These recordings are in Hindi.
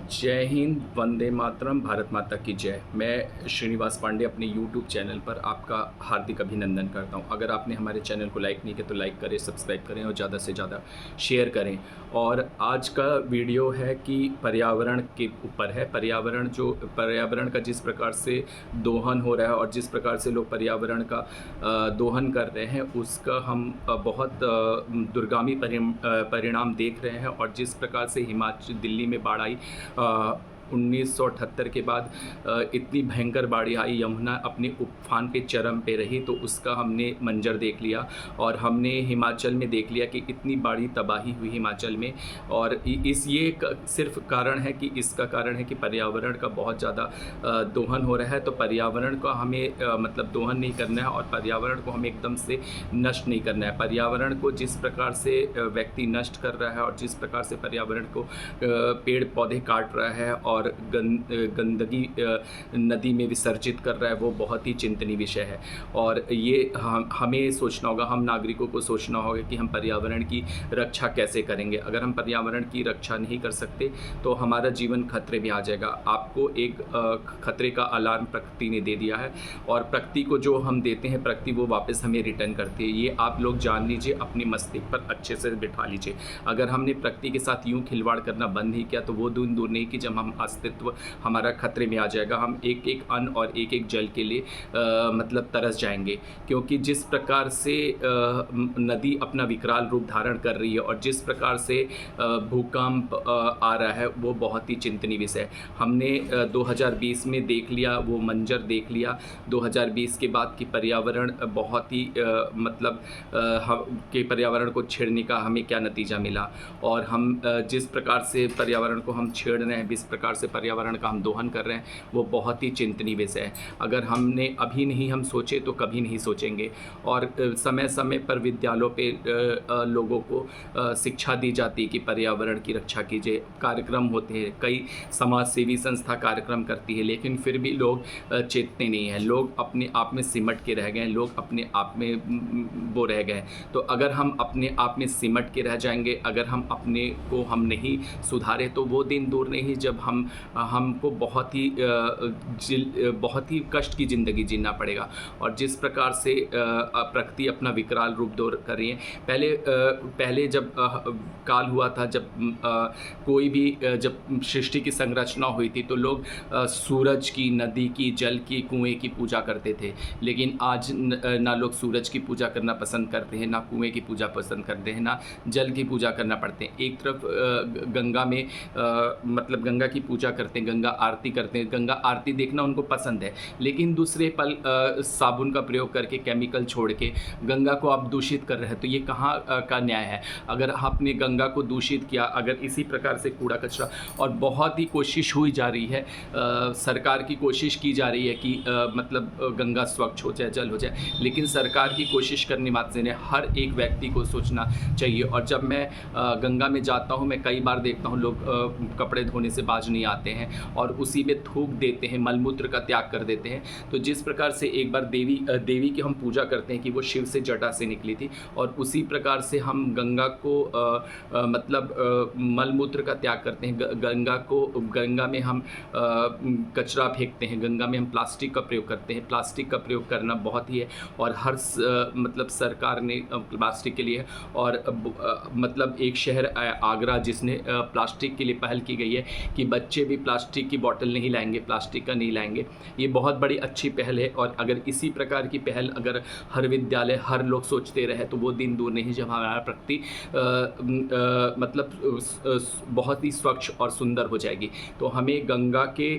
जय हिंद, वंदे मातरम, भारत माता की जय। मैं श्रीनिवास पांडे अपने यूट्यूब चैनल पर आपका हार्दिक अभिनंदन करता हूं। अगर आपने हमारे चैनल को लाइक नहीं किया तो लाइक करें, सब्सक्राइब करें और ज़्यादा से ज़्यादा शेयर करें। और आज का वीडियो है कि पर्यावरण के ऊपर है। पर्यावरण का जिस प्रकार से दोहन हो रहा है और जिस प्रकार से लोग पर्यावरण का दोहन कर रहे हैं, उसका हम बहुत दुर्गामी परिणाम देख रहे हैं। और जिस प्रकार से दिल्ली में बाढ़ आई 1978 के बाद इतनी भयंकर बाढ़ आई, यमुना अपने उफान पे चरम पे रही, तो उसका हमने मंजर देख लिया। और हमने हिमाचल में देख लिया कि इतनी बड़ी तबाही हुई हिमाचल में। और सिर्फ कारण है कि इसका कारण है कि पर्यावरण का बहुत ज़्यादा दोहन हो रहा है। तो पर्यावरण का हमें मतलब दोहन नहीं करना है और पर्यावरण को हमें एकदम से नष्ट नहीं करना है। पर्यावरण को जिस प्रकार से व्यक्ति नष्ट कर रहा है और जिस प्रकार से पर्यावरण को पेड़ पौधे काट रहा है और गंदगी नदी में विसर्जित कर रहा है, वो बहुत ही चिंतनीय विषय है। और ये हमें सोचना होगा, हम नागरिकों को सोचना होगा कि हम पर्यावरण की रक्षा कैसे करेंगे। अगर हम पर्यावरण की रक्षा नहीं कर सकते तो हमारा जीवन खतरे में आ जाएगा। आपको एक खतरे का अलार्म प्रकृति ने दे दिया है और प्रकृति को जो हम देते हैं, प्रकृति वो वापस हमें रिटर्न करती है। ये आप लोग जान लीजिए, अपने मस्तिष्क पर अच्छे से बिठा लीजिए। अगर हमने प्रकृति के साथ यूँ खिलवाड़ करना बंद नहीं किया तो वो दिन दूर नहीं कि जब हम अस्तित्व हमारा खतरे में आ जाएगा। हम एक एक अन्न और एक एक जल के लिए मतलब तरस जाएंगे। क्योंकि जिस प्रकार से नदी अपना विकराल रूप धारण कर रही है और जिस प्रकार से भूकंप आ रहा है, वो बहुत ही चिंतनीय विषय है। हमने 2020 में देख लिया, वो मंजर देख लिया 2020 के बाद कि पर्यावरण बहुत ही मतलब के पर्यावरण को छेड़ने का हमें क्या नतीजा मिला। और हम जिस प्रकार से पर्यावरण को हम छेड़ रहे हैं, जिस प्रकार से पर्यावरण का हम दोहन कर रहे हैं, वो बहुत ही चिंतनीय विषय है। अगर हमने अभी नहीं हम सोचे तो कभी नहीं सोचेंगे। और समय समय पर विद्यालयों पे लोगों को शिक्षा दी जाती है कि पर्यावरण की रक्षा कीजिए। कार्यक्रम होते हैं, कई समाज सेवी संस्था कार्यक्रम करती है, लेकिन फिर भी लोग चेतते नहीं हैं। लोग अपने आप में सिमट के रह गए, लोग अपने आप में वो रह गए। तो अगर हम अपने आप में सिमट के रह जाएंगे, अगर हम अपने को हम नहीं सुधारे, तो वो दिन दूर नहीं जब हमको बहुत ही कष्ट की ज़िंदगी जीना पड़ेगा। और जिस प्रकार से प्रकृति अपना विकराल रूप दौर कर रही है, पहले जब काल हुआ था, जब कोई भी जब सृष्टि की संरचना हुई थी, तो लोग सूरज की, नदी की, जल की, कुएं की पूजा करते थे। लेकिन आज ना लोग सूरज की पूजा करना पसंद करते हैं, ना कुएं की पूजा पसंद करते हैं, ना जल की पूजा करना पड़ते हैं। एक तरफ गंगा में मतलब गंगा की पूजा करते हैं, गंगा आरती करते हैं, गंगा आरती देखना उनको पसंद है। लेकिन दूसरे पल साबुन का प्रयोग करके, केमिकल छोड़ के गंगा को आप दूषित कर रहे हैं, तो ये कहाँ का न्याय है। अगर आपने गंगा को दूषित किया, अगर इसी प्रकार से कूड़ा कचरा, और बहुत ही कोशिश हुई जा रही है, सरकार की कोशिश की जा रही है कि मतलब गंगा स्वच्छ हो जाए, जल हो जाए, लेकिन सरकार की कोशिश करने मात्र ने हर एक व्यक्ति को सोचना चाहिए। और जब मैं गंगा में जाता हूँ, मैं कई बार देखता हूँ लोग कपड़े धोने से बाज नहीं आते हैं और उसी में थूक देते हैं, मलमूत्र का त्याग कर देते हैं। तो जिस प्रकार से एक बार देवी की हम पूजा करते हैं कि वो शिव से जटा से निकली थी, और उसी प्रकार से हम गंगा को मतलब मलमूत्र का त्याग करते हैं। गंगा में हम कचरा फेंकते हैं, गंगा में हम प्लास्टिक का प्रयोग करते हैं। प्लास्टिक का प्रयोग करना बहुत ही है, और हर मतलब सरकार ने प्लास्टिक के लिए, और मतलब एक शहर आगरा जिसने प्लास्टिक के लिए पहल की गई है कि बच्चे भी प्लास्टिक की बोतल नहीं लाएंगे, प्लास्टिक का नहीं लाएंगे। ये बहुत बड़ी अच्छी पहल है। और अगर इसी प्रकार की पहल अगर हर विद्यालय, हर लोग सोचते रहे, तो वो दिन दूर नहीं जब हमारा प्रकृति मतलब बहुत ही स्वच्छ और सुंदर हो जाएगी। तो हमें गंगा के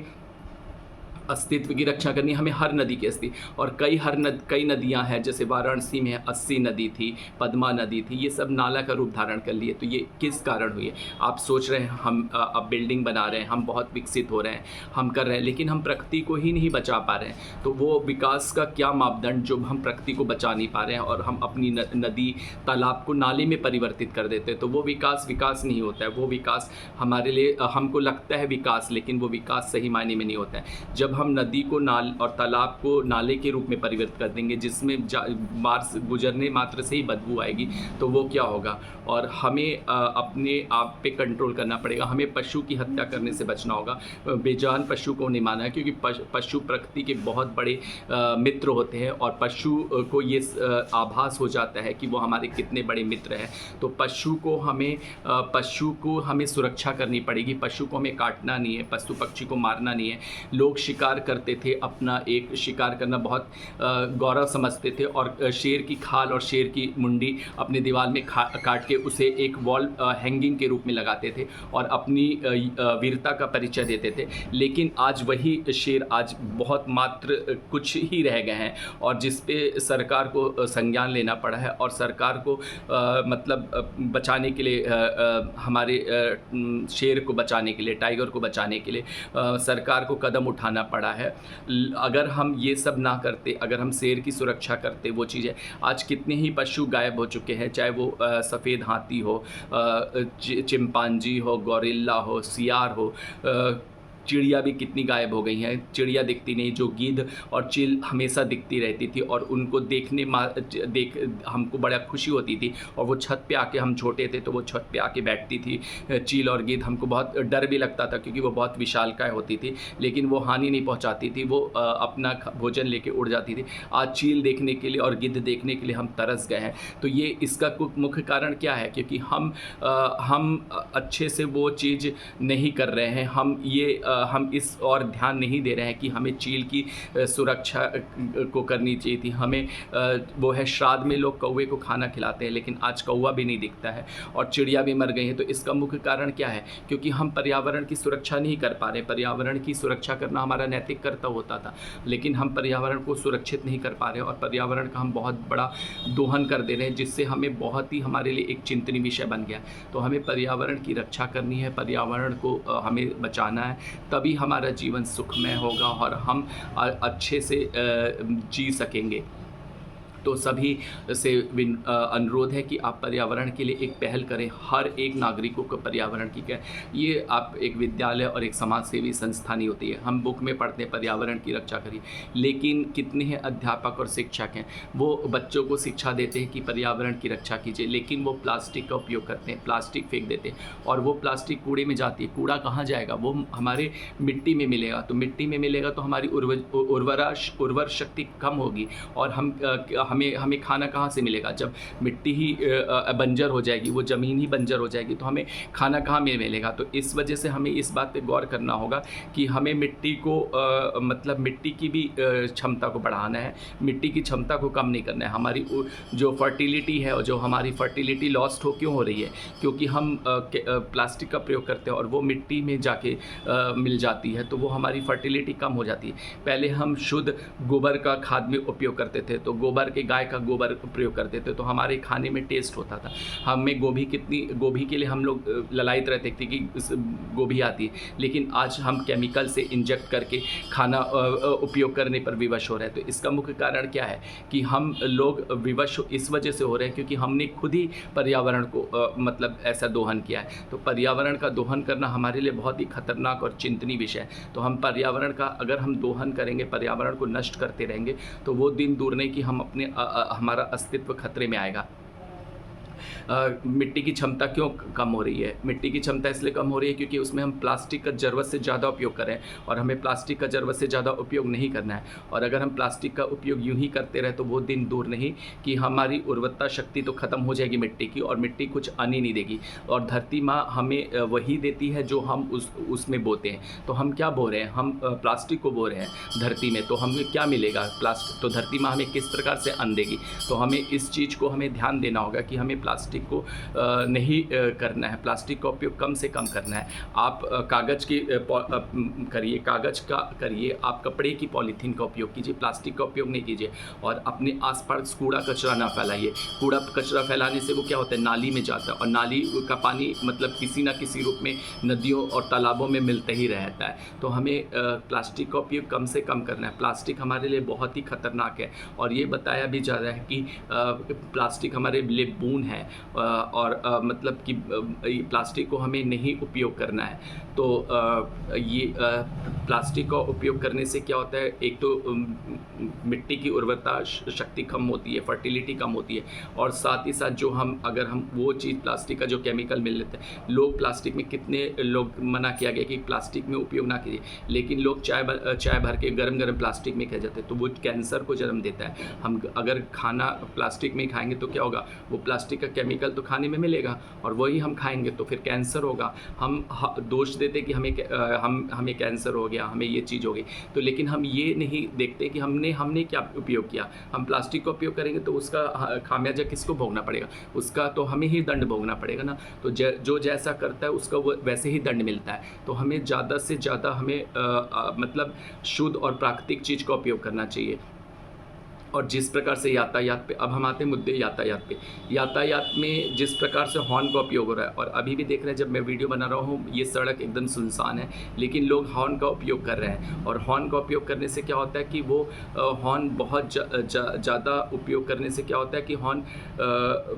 अस्तित्व की रक्षा करनी, हमें हर नदी की अस्तित्व। और कई नदियां हैं, जैसे वाराणसी में अस्सी नदी थी, पद्मा नदी थी, ये सब नाला का रूप धारण कर लिए। तो ये किस कारण हुई है? आप सोच रहे हैं हम अब बिल्डिंग बना रहे हैं, हम बहुत विकसित हो रहे हैं, हम कर रहे हैं, लेकिन हम प्रकृति को ही नहीं बचा पा रहे हैं। तो वो विकास का क्या मापदंड, जो हम प्रकृति को बचा नहीं पा रहे हैं और हम अपनी नदी तालाब को नाले में परिवर्तित कर देते हैं, तो वो विकास नहीं होता है। वो विकास हमारे लिए, हमको लगता है विकास, लेकिन वो विकास सही मायने में नहीं होता है। जब हम नदी को और तालाब को नाले के रूप में परिवर्तित कर देंगे, जिसमें बार से गुजरने मात्र से ही बदबू आएगी, तो वो क्या होगा। और हमें अपने आप पे कंट्रोल करना पड़ेगा। हमें पशु की हत्या करने से बचना होगा। बेजान पशु को नहीं माना है, क्योंकि पशु प्रकृति के बहुत बड़े मित्र होते हैं, और पशु को ये आभास हो जाता है कि वो हमारे कितने बड़े मित्र हैं। तो पशु को हमें सुरक्षा करनी पड़ेगी। पशु को हमें काटना नहीं है, पशु पक्षी को मारना नहीं है। लोग शिकार करते थे, अपना एक शिकार करना बहुत गौरव समझते थे, और शेर की खाल और शेर की मुंडी अपने दीवार में काट के उसे एक वॉल हैंगिंग के रूप में लगाते थे और अपनी वीरता का परिचय देते थे। लेकिन आज वही शेर आज बहुत मात्र कुछ ही रह गए हैं, और जिस पे सरकार को संज्ञान लेना पड़ा है, और सरकार को मतलब बचाने के लिए हमारे शेर को बचाने के लिए, टाइगर को बचाने के लिए सरकार को कदम उठाना पड़ा है। अगर हम ये सब ना करते, अगर हम शेर की सुरक्षा करते, वो चीज़ें, आज कितने ही पशु गायब हो चुके हैं, चाहे वो सफ़ेद हाथी हो, चिंपांजी हो, गोरिल्ला हो, सियार हो, चिड़िया भी कितनी गायब हो गई हैं। चिड़िया दिखती नहीं, जो गीध और चील हमेशा दिखती रहती थी, और उनको हमको बड़ा खुशी होती थी, और वो छत पे आके, हम छोटे थे तो वो छत पे आके बैठती थी चील और गीध। हमको बहुत डर भी लगता था, क्योंकि वो बहुत विशालकाय होती थी, लेकिन वो हानि नहीं पहुंचाती थी, वो अपना भोजन लेके उड़ जाती थी। आज चील देखने के लिए और गिद्ध देखने के लिए हम तरस गए हैं। तो ये इसका मुख्य कारण क्या है? क्योंकि हम अच्छे से वो चीज़ नहीं कर रहे हैं। हम इस और ध्यान नहीं दे रहे हैं कि हमें चील की सुरक्षा को करनी चाहिए थी। हमें वो है, श्राद्ध में लोग कौवे को खाना खिलाते हैं, लेकिन आज कौवा भी नहीं दिखता है, और चिड़िया भी मर गई हैं। तो इसका मुख्य कारण क्या है? क्योंकि हम पर्यावरण की सुरक्षा नहीं कर पा रहे। पर्यावरण की सुरक्षा करना हमारा नैतिक कर्तव्य होता था, लेकिन हम पर्यावरण को सुरक्षित नहीं कर पा रहे हैं, और पर्यावरण का हम बहुत बड़ा दोहन कर दे रहे हैं, जिससे हमें बहुत ही, हमारे लिए एक चिंतनीय विषय बन गया। तो हमें पर्यावरण की रक्षा करनी है, पर्यावरण को हमें बचाना है, तभी हमारा जीवन सुखमय होगा और हम अच्छे से जी सकेंगे। तो सभी से अनुरोध है कि आप पर्यावरण के लिए एक पहल करें। हर एक नागरिकों को पर्यावरण की क्या, ये आप एक विद्यालय और एक समाज सेवी संस्था नहीं होती है। हम बुक में पढ़ते हैं पर्यावरण की रक्षा करिए, लेकिन कितने हैं अध्यापक और शिक्षक हैं, वो बच्चों को शिक्षा देते हैं कि पर्यावरण की रक्षा कीजिए, लेकिन वो प्लास्टिक का उपयोग करते हैं, प्लास्टिक फेंक देते हैं, और वो प्लास्टिक कूड़े में जाती है। कूड़ा कहाँ जाएगा? वो हमारे मिट्टी में मिलेगा, तो मिट्टी में मिलेगा तो हमारी उर्वर शक्ति कम होगी, और हमें खाना कहाँ से मिलेगा? जब मिट्टी ही बंजर हो जाएगी, वो ज़मीन ही बंजर हो जाएगी, तो हमें खाना कहाँ में मिलेगा? तो इस वजह से हमें इस बात पे गौर करना होगा कि हमें मिट्टी को मतलब मिट्टी की भी क्षमता को बढ़ाना है, मिट्टी की क्षमता को कम नहीं करना है। हमारी जो फर्टिलिटी है, और जो हमारी फर्टिलिटी लॉस्ट क्यों हो रही है? क्योंकि हम प्लास्टिक का प्रयोग करते हैं, और वो मिट्टी में जाके मिल जाती है, तो वो हमारी फर्टिलिटी कम हो जाती है। पहले हम शुद्ध गोबर का खाद में उपयोग करते थे, तो गोबर के गाय का गोबर प्रयोग करते थे, तो हमारे खाने में टेस्ट होता था। हमें गोभी के लिए हम लोग ललायत रहते थे कि गोभी आती है, लेकिन आज हम केमिकल से इंजेक्ट करके खाना उपयोग करने पर विवश हो रहे हैं। तो इसका मुख्य कारण क्या है कि हम लोग विवश इस वजह से हो रहे हैं क्योंकि हमने खुद ही पर्यावरण को मतलब ऐसा दोहन किया है। तो पर्यावरण का दोहन करना हमारे लिए बहुत ही खतरनाक और चिंतनीय विषय है। तो हम पर्यावरण का अगर हम दोहन करेंगे, पर्यावरण को नष्ट करते रहेंगे, तो वो दिन दूर नहीं कि हम अपने हमारा अस्तित्व खतरे में आएगा। मिट्टी की क्षमता क्यों कम हो रही है? मिट्टी की क्षमता इसलिए कम हो रही है क्योंकि उसमें हम प्लास्टिक का ज़रूरत से ज़्यादा उपयोग करें, और हमें प्लास्टिक का ज़रूरत से ज़्यादा उपयोग नहीं करना है। और अगर हम प्लास्टिक का उपयोग यूं ही करते रहे तो वो दिन दूर नहीं कि हमारी उर्वरता शक्ति तो ख़त्म हो जाएगी मिट्टी की, और मिट्टी कुछ आनी नहीं देगी, और धरती माँ हमें वही देती है जो हम उसमें बोते हैं। तो हम क्या बो रहे हैं? हम प्लास्टिक को बो रहे हैं धरती में, तो हमें क्या मिलेगा? प्लास्टिक। तो धरती माँ हमें किस प्रकार से अन्न देगी? तो हमें इस चीज़ को हमें ध्यान देना होगा कि हमें प्लास्टिक को नहीं करना है, प्लास्टिक का उपयोग कम से कम करना है। आप कागज़ की करिए, कागज़ का करिए, आप कपड़े की पॉलीथीन का उपयोग कीजिए, प्लास्टिक का उपयोग नहीं कीजिए। और अपने आसपास कूड़ा कचरा ना फैलाइए। कूड़ा कचरा फैलाने से वो क्या होता है? नाली में जाता है, और नाली का पानी मतलब किसी ना किसी रूप में नदियों और तालाबों में मिलता ही रहता है। तो हमें प्लास्टिक का उपयोग कम से कम करना है। प्लास्टिक हमारे लिए बहुत ही खतरनाक है, और ये बताया भी जा रहा है कि प्लास्टिक हमारे लिए बून है। है और मतलब कि प्लास्टिक को हमें नहीं उपयोग करना है। तो ये प्लास्टिक का उपयोग करने से क्या होता है, एक तो मिट्टी की उर्वरता शक्ति कम होती है, फर्टिलिटी कम होती है, और साथ ही साथ जो अगर हम वो चीज़ प्लास्टिक का जो केमिकल मिल लेते हैं, लोग प्लास्टिक में कितने लोग मना किया गया कि प्लास्टिक में उपयोग ना कीजिए, लेकिन लोग चाय भर के गरम प्लास्टिक में खा जाते हैं, तो वो कैंसर को जन्म देता है। हम अगर खाना प्लास्टिक में खाएंगे तो क्या होगा, वो प्लास्टिक का केमिकल तो खाने में मिलेगा और वही हम खाएंगे तो फिर कैंसर होगा। हम दोष देते कि हमें कैंसर हो गया, हमें ये चीज़ हो गई, तो लेकिन हम ये नहीं देखते कि हमने क्या उपयोग किया। हम प्लास्टिक का उपयोग करेंगे तो उसका खामियाजा किसको भोगना पड़ेगा, उसका तो हमें ही दंड भोगना पड़ेगा ना। तो जो जैसा करता है उसका वो वैसे ही दंड मिलता है। तो हमें ज़्यादा से ज़्यादा हमें मतलब शुद्ध और प्राकृतिक चीज़ का उपयोग करना चाहिए। और जिस प्रकार से यातायात पे, अब हम आते हैं मुद्दे यातायात पे। यातायात में जिस प्रकार से हॉर्न का उपयोग हो रहा है, और अभी भी देख रहे हैं जब मैं वीडियो बना रहा हूँ ये सड़क एकदम सुनसान है, लेकिन लोग हॉर्न का उपयोग कर रहे हैं। और हॉर्न का उपयोग करने से क्या होता है कि वो हॉर्न बहुत ज़्यादा उपयोग करने से क्या होता है कि हॉर्न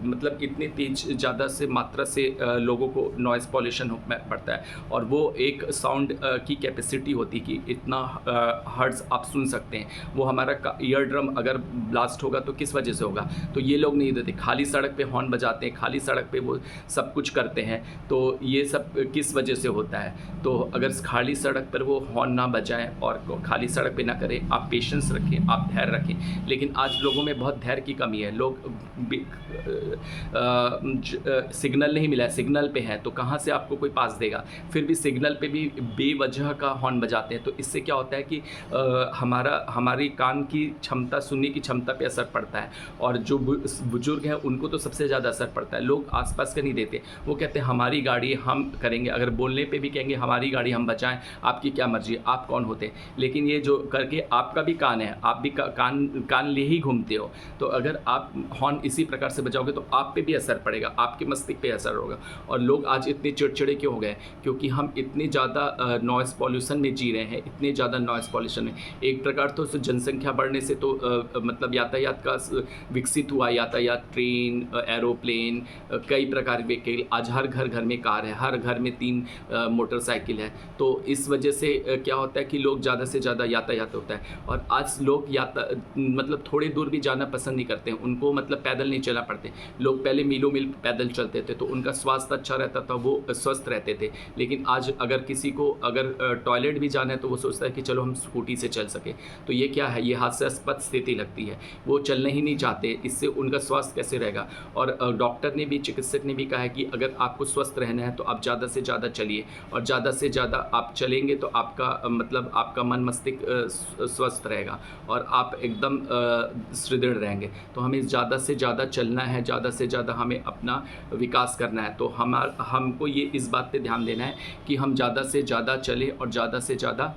मतलब इतनी तेज ज़्यादा से मात्रा से लोगों को नॉइज़ पॉल्यूशन पड़ता है। और वो एक साउंड की कैपेसिटी होती कि इतना हर्ट्ज़ आप सुन सकते हैं। वो हमारा ईयर ड्रम अगर ब्लास्ट होगा तो किस वजह से होगा, तो ये लोग नहीं देते। खाली सड़क पे हॉर्न बजाते हैं, खाली सड़क पे वो सब कुछ करते हैं, तो ये सब किस वजह से होता है। तो अगर खाली सड़क पर वो हॉर्न ना बजाएं और खाली सड़क पे ना करें, आप पेशेंस रखें, आप धैर्य रखें। लेकिन आज लोगों में बहुत धैर्य की कमी है। लोग सिग्नल नहीं मिला है, सिग्नल पे है तो कहाँ से आपको कोई पास देगा, फिर भी सिग्नल पे भी बेवजह का हॉर्न बजाते हैं। तो इससे क्या होता है कि हमारी कान की क्षमता, सुनने की क्षमता पे असर पड़ता है। और जो बुजुर्ग हैं उनको तो सबसे ज़्यादा असर पड़ता है। लोग आसपास का नहीं देते, वो कहते हैं हमारी गाड़ी हम करेंगे। अगर बोलने पे भी कहेंगे हमारी गाड़ी हम बचाएं, आपकी क्या मर्जी, आप कौन होते हैं। लेकिन ये जो करके आपका भी कान है, आप भी कान लिए ही घूमते हो, तो अगर आप हॉर्न इसी प्रकार से बजाओगे तो आप पे भी असर पड़ेगा, आपके मस्तिष्क पे असर होगा। और लोग आज इतने चिड़चिड़े क्यों हो गए, क्योंकि हम इतने ज़्यादा नॉइज़ पॉल्यूशन में जी रहे हैं, इतने ज़्यादा नॉइज़ पॉल्यूशन में। एक प्रकार तो जनसंख्या बढ़ने से तो मतलब यातायात का विकसित हुआ, यातायात, ट्रेन, एरोप्लेन, कई प्रकार के व्हीकल। आज हर घर में कार है, हर घर में 3 मोटरसाइकिल है। तो इस वजह से क्या होता है कि लोग ज़्यादा से ज़्यादा यातायात होता है। और आज लोग मतलब थोड़ी दूर भी जाना पसंद नहीं करते हैं, उनको मतलब पैदल नहीं चलना पड़ते। लोग पहले मीलों मील पैदल चलते थे तो उनका स्वास्थ्य अच्छा रहता था, वो स्वस्थ रहते थे। लेकिन आज अगर किसी को अगर टॉयलेट भी जाना है तो वो सोचता है कि चलो हम स्कूटी से चल सकें। तो ये क्या है, ये हास्यास्पद स्थिति लगती है। वो चलना ही नहीं चाहते, इससे उनका स्वास्थ्य कैसे रहेगा। और डॉक्टर ने भी, चिकित्सक ने भी कहा है कि अगर आपको स्वस्थ रहना है तो आप ज़्यादा से ज़्यादा चलिए, और ज़्यादा से ज़्यादा आप चलेंगे तो आपका मतलब आपका मन मस्तिष्क स्वस्थ रहेगा और आप एकदम सुदृढ़ रहेंगे। तो हमें ज़्यादा से ज़्यादा चलना है, ज़्यादा से ज़्यादा हमें अपना विकास करना है। तो हमको ये इस बात पे ध्यान देना है कि हम ज़्यादा से ज़्यादा चलें और ज़्यादा से ज़्यादा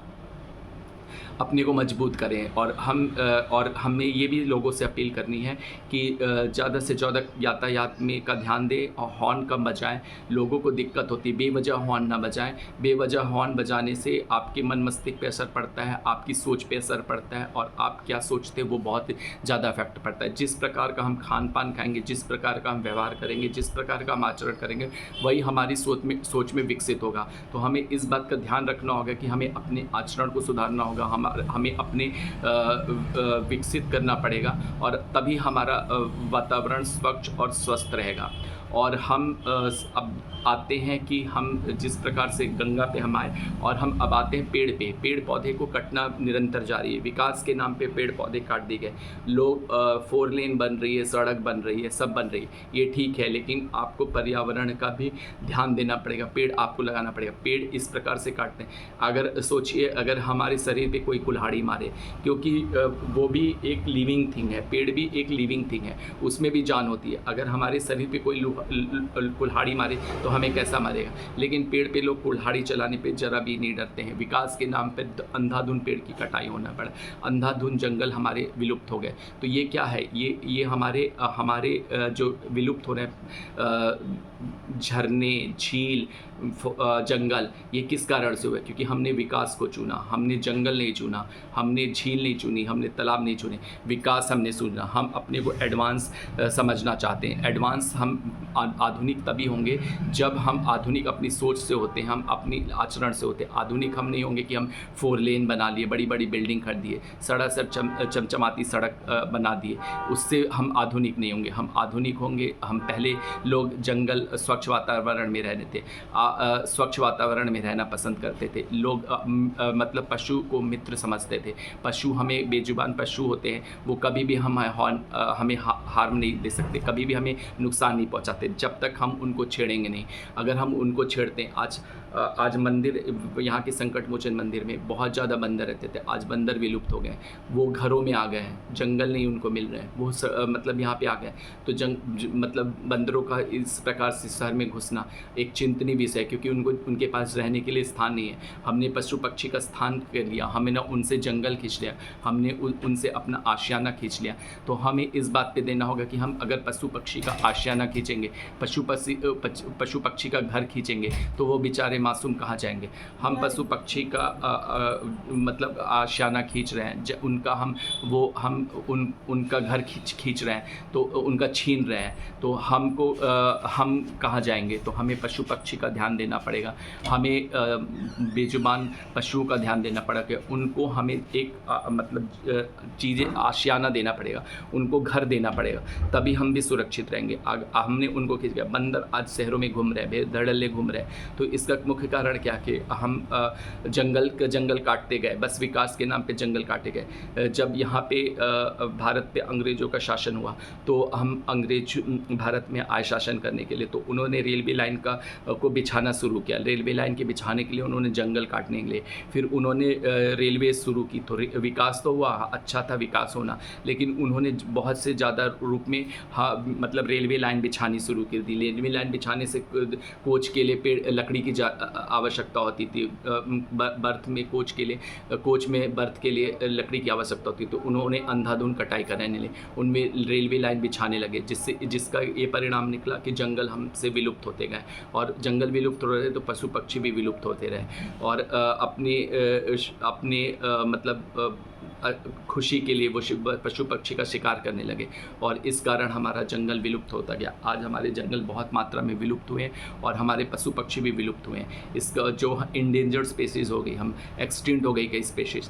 अपने को मजबूत करें। और हमें ये भी लोगों से अपील करनी है कि ज़्यादा से ज़्यादा यातायात में का ध्यान दें और हॉर्न कम बजाएं। लोगों को दिक्कत होती है, बेवजह हॉर्न ना बजाएं। बेवजह हॉर्न बजाने से आपके मन मस्तिष्क पे असर पड़ता है, आपकी सोच पे असर पड़ता है, और आप क्या सोचते हैं वो बहुत ज़्यादा इफेक्ट पड़ता है। जिस प्रकार का हम खान पान खाएंगे, जिस प्रकार का हम व्यवहार करेंगे, जिस प्रकार का हम आचरण करेंगे, वही हमारी सोच में विकसित होगा। तो हमें इस बात का ध्यान रखना होगा कि हमें अपने आचरण को सुधारना होगा, हमें अपने विकसित करना पड़ेगा, और तभी हमारा वातावरण स्वच्छ और स्वस्थ रहेगा। और हम अब आते हैं कि हम जिस प्रकार से गंगा पे हम आए, और हम अब आते हैं पेड़ पौधे को कटना निरंतर जारी है। विकास के नाम पे पेड़ पौधे काट दिए गए। लोग 4 लेन बन रही है, सड़क बन रही है, सब बन रही है, ये ठीक है, लेकिन आपको पर्यावरण का भी ध्यान देना पड़ेगा। पेड़ आपको लगाना पड़ेगा। पेड़ इस प्रकार से काटते हैं, अगर सोचिए अगर हमारे शरीर पे कोई कुल्हाड़ी मारे, क्योंकि वो भी एक लिविंग थिंग है, पेड़ भी एक लिविंग थिंग है, उसमें भी जान होती है। अगर हमारे शरीर पे कोई कुल्हाड़ी मारे तो हमें कैसा मारेगा, लेकिन पेड़ पे लोग कुल्हाड़ी चलाने पे ज़रा भी नहीं डरते हैं। विकास के नाम पे अंधाधुंध पेड़ की कटाई होना पड़ा, अंधाधुंध जंगल हमारे विलुप्त हो गए। तो ये क्या है, ये हमारे जो विलुप्त हो रहे हैं झरने, झील, जंगल, ये किस कारण से हुआ? क्योंकि हमने विकास को चुना, हमने जंगल नहीं चुना, हमने झील नहीं चुनी, हमने तालाब नहीं चुने, विकास हमने चुना। हम अपने को एडवांस समझना चाहते हैं। एडवांस हम आधुनिक तभी होंगे जब हम आधुनिक अपनी सोच से होते हैं, हम अपनी आचरण से होते हैं। आधुनिक हम नहीं होंगे कि हम 4 लेन बना लिए, बड़ी बड़ी बिल्डिंग कर दिए, सड़क से चमचमाती सड़क बना दिए, उससे हम आधुनिक नहीं होंगे। हम आधुनिक होंगे, हम पहले लोग जंगल, स्वच्छ वातावरण में रहने थे, स्वच्छ वातावरण में रहना पसंद करते थे लोग। मतलब पशु को मित्र समझते थे। पशु हमें, बेजुबान पशु होते हैं, वो कभी भी हमें हार्म नहीं दे सकते, कभी भी हमें नुकसान नहीं पहुंचाते जब तक हम उनको छेड़ेंगे नहीं। अगर हम उनको छेड़ते हैं, आज मंदिर, यहाँ के संकट मोचन मंदिर में बहुत ज़्यादा बंदर रहते थे, आज बंदर विलुप्त हो गए, वो घरों में आ गए हैं, जंगल नहीं उनको मिल रहे हैं, वो मतलब यहाँ पे आ गए। तो मतलब बंदरों का इस प्रकार से शहर में घुसना एक चिंतनीय विषय है, क्योंकि उनके पास रहने के लिए स्थान नहीं है। हमने पशु पक्षी का स्थान कर लिया, हमने ना उनसे जंगल खींच लिया, हमने उनसे अपना आशियाना खींच लिया। तो हमें इस बात पे देना होगा कि हम अगर पशु पक्षी का आशियाना खींचेंगे, पशु पक्षी का घर खींचेंगे, तो वो बेचारे मासूम कहाँ जाएंगे। हम पशु पक्षी का मतलब आशियाना खींच रहे हैं, उनका घर खींच रहे हैं, तो उनका छीन रहे हैं, तो हम कहाँ जाएंगे। तो हमें पशु पक्षी का ध्यान देना पड़ेगा, हमें बेजुबान पशुओं का ध्यान देना पड़ेगा, उनको हमें एक मतलब चीज़ें, आशियाना देना पड़ेगा, उनको घर देना पड़ेगा, तभी हम भी सुरक्षित रहेंगे। हमने उनको खींच गया। बंदर आज शहरों में घूम रहे हैं, धड़ल्ले घूम रहे हैं, तो इसका मुख्य कारण क्या कि हम जंगल काटते गए, बस विकास के नाम पे जंगल काटे गए। जब यहाँ पे भारत पे अंग्रेज़ों का शासन हुआ, तो हम अंग्रेज भारत में आए शासन करने के लिए, तो उन्होंने रेलवे लाइन को बिछाना शुरू किया। रेलवे लाइन के बिछाने के लिए उन्होंने जंगल काटने के लिए, फिर उन्होंने रेलवे शुरू की। तो विकास तो हुआ, अच्छा था विकास होना, लेकिन उन्होंने बहुत से ज़्यादा रूप में मतलब रेलवे लाइन बिछानी शुरू कर दी। रेलवे लाइन बिछाने से कोच के लिए लकड़ी की आवश्यकता होती थी, बर्थ में कोच में बर्थ के लिए लकड़ी की आवश्यकता होती, तो उन्होंने अंधाधुंध कटाई कराने लगे, उनमें रेलवे लाइन बिछाने लगे, जिसका ये परिणाम निकला कि जंगल हमसे विलुप्त होते गए, और जंगल विलुप्त हो रहे तो पशु पक्षी भी विलुप्त होते रहे, और अपने मतलब खुशी के लिए वो पशु पक्षी का शिकार करने लगे, और इस कारण हमारा जंगल विलुप्त होता गया। आज हमारे जंगल बहुत मात्रा में विलुप्त हुए हैं, और हमारे पशु पक्षी भी विलुप्त हुए हैं। इसका जो इंडेंजर्ड स्पेसीज़ हो गई, हम एक्सटिंक्ट हो गई कई स्पेशीज़।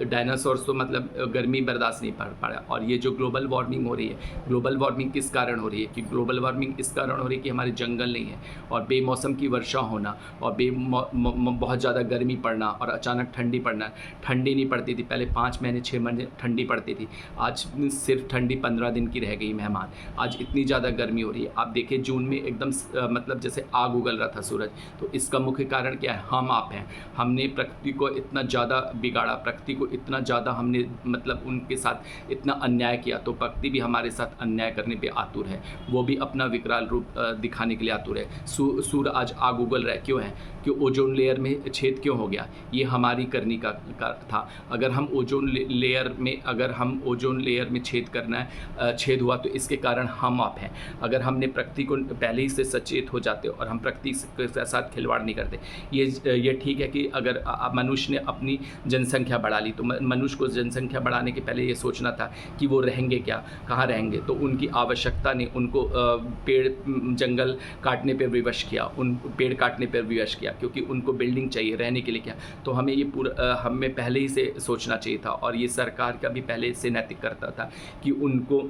डायनासोर्स तो मतलब गर्मी बर्दाश्त नहीं कर पा रहा। और ये जो ग्लोबल वार्मिंग हो रही है, ग्लोबल वार्मिंग किस कारण हो रही है? कि ग्लोबल वार्मिंग इस कारण हो रही है कि हमारे जंगल नहीं है, और बेमौसम की वर्षा होना, और बहुत ज़्यादा गर्मी पड़ना, और अचानक ठंडी पड़ना। ठंडी नहीं पड़ती थी पहले, 5 महीने 6 महीने ठंडी पड़ती थी, आज सिर्फ ठंडी 15 दिन की रह गई मेहमान। आज इतनी ज़्यादा गर्मी हो रही है। आप देखिए जून में एकदम मतलब जैसे आग उगल रहा था सूरज। तो इसका मुख्य कारण क्या है? हम आप हैं। हमने प्रकृति को इतना ज़्यादा बिगाड़ा, प्रकृति को इतना ज़्यादा हमने मतलब उनके साथ इतना अन्याय किया, तो प्रकृति भी हमारे साथ अन्याय करने पर आतुर है, वो भी अपना विकराल रूप दिखाने के लिए आतुर है। सूर्य आज आग उगल रहा है, क्यों है? कि ओजोन लेयर में छेद क्यों हो गया? ये हमारी करनी का था। अगर हम ओजोन लेयर में छेद हुआ, तो इसके कारण हम आप हैं। अगर हमने प्रकृति को पहले ही से सचेत हो जाते और हम प्रकृति के साथ खिलवाड़ नहीं करते। ये ठीक है कि अगर मनुष्य ने अपनी जनसंख्या बढ़ा ली, तो मनुष्य को जनसंख्या बढ़ाने के पहले ये सोचना था कि वो रहेंगे क्या, कहाँ रहेंगे। तो उनकी आवश्यकता ने उनको जंगल काटने पर विवश किया, उन पेड़ काटने पर विवश किया, क्योंकि उनको बिल्डिंग चाहिए रहने के लिए। क्या तो हमें ये हमें पहले ही से सोचना चाहिए था, और ये सरकार का भी पहले से नैतिक कर्तव्य था कि उनको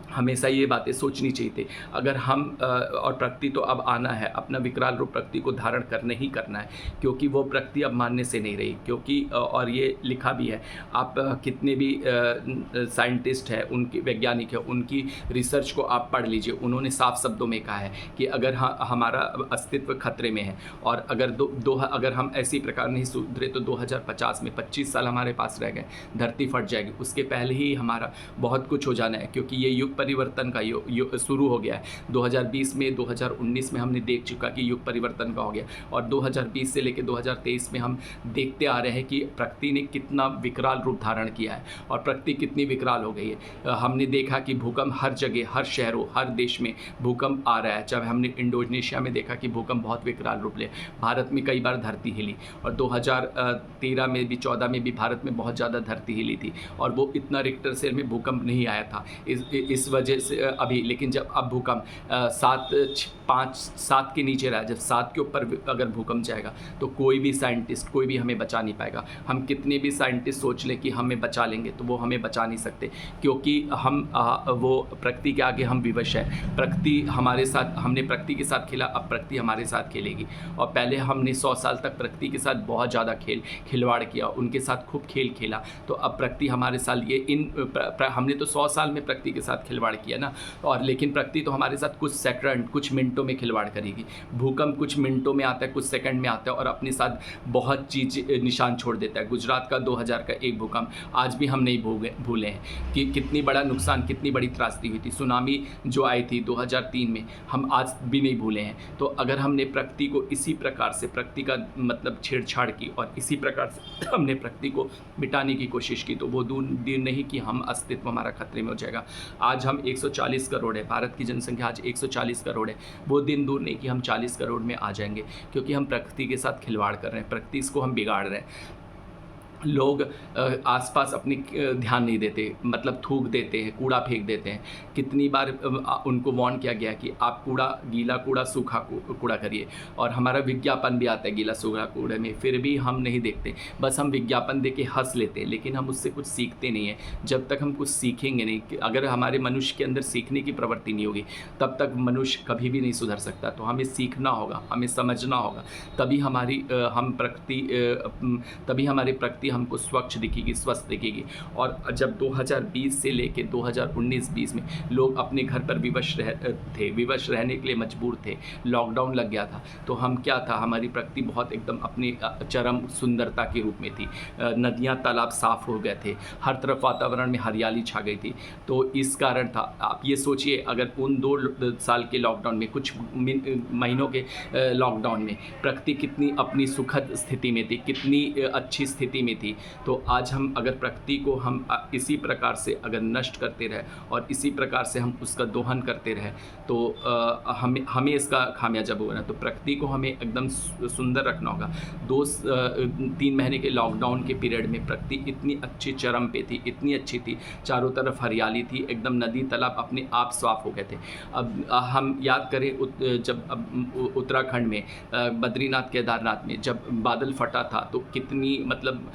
हमेशा ये बातें सोचनी चाहिए थी। अगर हम और प्रकृति तो अब आना है, अपना विकराल रूप प्रकृति को धारण करने ही करना है, क्योंकि वो प्रकृति अब मानने से नहीं रही। क्योंकि और ये लिखा भी है, आप कितने भी साइंटिस्ट हैं, उनके वैज्ञानिक हैं, उनकी रिसर्च को आप पढ़ लीजिए। उन्होंने साफ शब्दों में कहा है कि अगर हमारा अस्तित्व खतरे में है, और अगर हम ऐसी प्रकार नहीं सुधरे, तो 2050 में 25 साल हमारे पास रह गए, धरती फट जाएगी। उसके पहले ही हमारा बहुत कुछ हो जाना है, क्योंकि ये युग परिवर्तन का युग शुरू हो गया है। 2020 में 2019 में हमने देख चुका कि युग परिवर्तन का हो गया, और 2020 से लेकर 2023 में हम देखते आ रहे हैं कि प्रकृति ने कितना विकराल रूप धारण किया है और प्रकृति कितनी विकराल हो गई है। हमने देखा कि भूकंप हर जगह, हर शहरों, हर देश में भूकंप आ रहा है। जब हमने इंडोनेशिया में देखा कि भूकंप बहुत विकराल रूप ले, भारत में कई बार धरती हिली, और 2013 में भी 14 में भी भारत में बहुत ज़्यादा धरती हिली थी, और वो इतना रिक्टर स्केल में भूकंप नहीं आया था इस वजह से अभी। लेकिन जब अब भूकंप 7 के नीचे रहा, जब 7 के ऊपर अगर भूकंप जाएगा तो कोई भी साइंटिस्ट, कोई भी हमें बचा नहीं पाएगा। हम कितने भी साइंटिस्ट सोच लें कि हमें बचा लेंगे तो वो हमें बचा नहीं सकते, क्योंकि हम वो प्रकृति के आगे हम विवश है। प्रकृति हमारे साथ, हमने प्रकृति के साथ खेला, अब प्रकृति हमारे साथ खेलेगी। और पहले हमने 100 साल तक प्रकृति के साथ बहुत ज़्यादा खिलवाड़ किया, उनके साथ खूब खेल खेला, तो अब प्रकृति हमारे साथ हमने तो 100 साल में प्रकृति के साथ खिलवाड़ किया ना, और लेकिन प्रकृति तो हमारे साथ कुछ सेकंड, कुछ मिनटों में खिलवाड़ करेगी। भूकंप कुछ मिनटों में आता है, कुछ सेकंड में आता है, और अपने साथ बहुत चीज़ निशान छोड़ देता है। गुजरात का 2000 का एक भूकंप आज भी हम नहीं भूले हैं कि कितनी बड़ा नुकसान, कितनी बड़ी त्रासदी हुई थी। सुनामी जो आई थी 2003 में, हम आज भी नहीं भूले हैं। तो अगर हमने प्रकृति को इसी प्रकार से, प्रकृति का मतलब छेड़छाड़ की और इसी प्रकार से हमने प्रकृति को मिटाने की कोशिश की, तो वो दूर नहीं कि हम अस्तित्व हमारा खतरे में हो जाएगा। आज हम 140 करोड़ है, भारत की जनसंख्या आज 140 करोड़ है, वो दिन दूर नहीं कि हम 40 करोड़ में आ जाएंगे, क्योंकि हम प्रकृति के साथ खिलवाड़ कर रहे हैं, प्रकृति इसको हम बिगाड़ रहे हैं। लोग आसपास अपनी ध्यान नहीं देते, मतलब थूक देते हैं, कूड़ा फेंक देते हैं। कितनी बार उनको वार्न किया गया कि आप गीला कूड़ा सूखा कूड़ा करिए, और हमारा विज्ञापन भी आता है गीला सूखा कूड़े में, फिर भी हम नहीं देखते। बस हम विज्ञापन दे के हंस लेते हैं, लेकिन हम उससे कुछ सीखते नहीं हैं। जब तक हम कुछ सीखेंगे नहीं, अगर हमारे मनुष्य के अंदर सीखने की प्रवृत्ति नहीं होगी, तब तक मनुष्य कभी भी नहीं सुधर सकता। तो हमें सीखना होगा, हमें समझना होगा, तभी हमारी प्रकृति हमको स्वच्छ दिखेगी, स्वस्थ दिखेगी। और जब 2020 से लेके 2019-20 में लोग अपने घर पर विवश रहने के लिए मजबूर थे, लॉकडाउन लग गया था, तो हम क्या था, हमारी प्रकृति बहुत एकदम अपनी चरम सुंदरता के रूप में थी। नदियाँ, तालाब साफ हो गए थे, हर तरफ वातावरण में हरियाली छा गई थी। तो इस कारण था, आप ये सोचिए, अगर उन 2 साल के लॉकडाउन में, कुछ महीनों के लॉकडाउन में प्रकृति कितनी अपनी सुखद स्थिति में थी, कितनी अच्छी स्थिति में थी। तो आज हम अगर प्रकृति को हम इसी प्रकार से अगर नष्ट करते रहे और इसी प्रकार से हम उसका दोहन करते रहे, तो हमें इसका खामियाजा भुगतना। तो प्रकृति को हमें एकदम सुंदर रखना होगा। 2-3 महीने के लॉकडाउन के पीरियड में प्रकृति इतनी अच्छी चरम पे थी, इतनी अच्छी थी, चारों तरफ हरियाली थी, एकदम नदी तालाब अपने आप साफ हो गए थे। अब हम याद करें जब उत्तराखंड में बद्रीनाथ, केदारनाथ में जब बादल फटा था, तो कितनी मतलब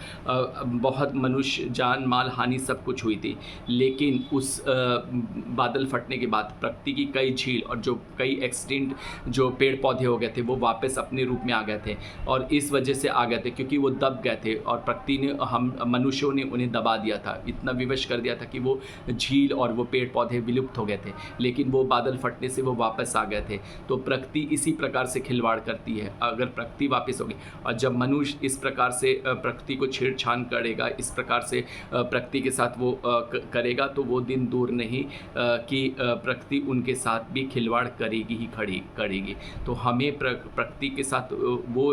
बहुत मनुष्य, जान माल हानि सब कुछ हुई थी। लेकिन उस बादल फटने के बाद प्रकृति की कई झील और जो कई एक्सटिंक्ट जो पेड़ पौधे हो गए थे, वो वापस अपने रूप में आ गए थे। और इस वजह से आ गए थे क्योंकि वो दब गए थे, और प्रकृति ने, हम मनुष्यों ने उन्हें दबा दिया था, इतना विवश कर दिया था कि वो झील और वो पेड़ पौधे विलुप्त हो गए थे। लेकिन वो बादल फटने से वो वापस आ गए थे। तो प्रकृति इसी प्रकार से खिलवाड़ करती है। अगर प्रकृति वापस होगी, और जब मनुष्य इस प्रकार से प्रकृति को छेड़छाड़ करेगा, इस प्रकार से प्रकृति के साथ वो करेगा, तो वो दिन दूर नहीं कि प्रकृति उनके साथ भी खिलवाड़ करेगी ही करेगी। तो हमें प्रकृति के साथ वो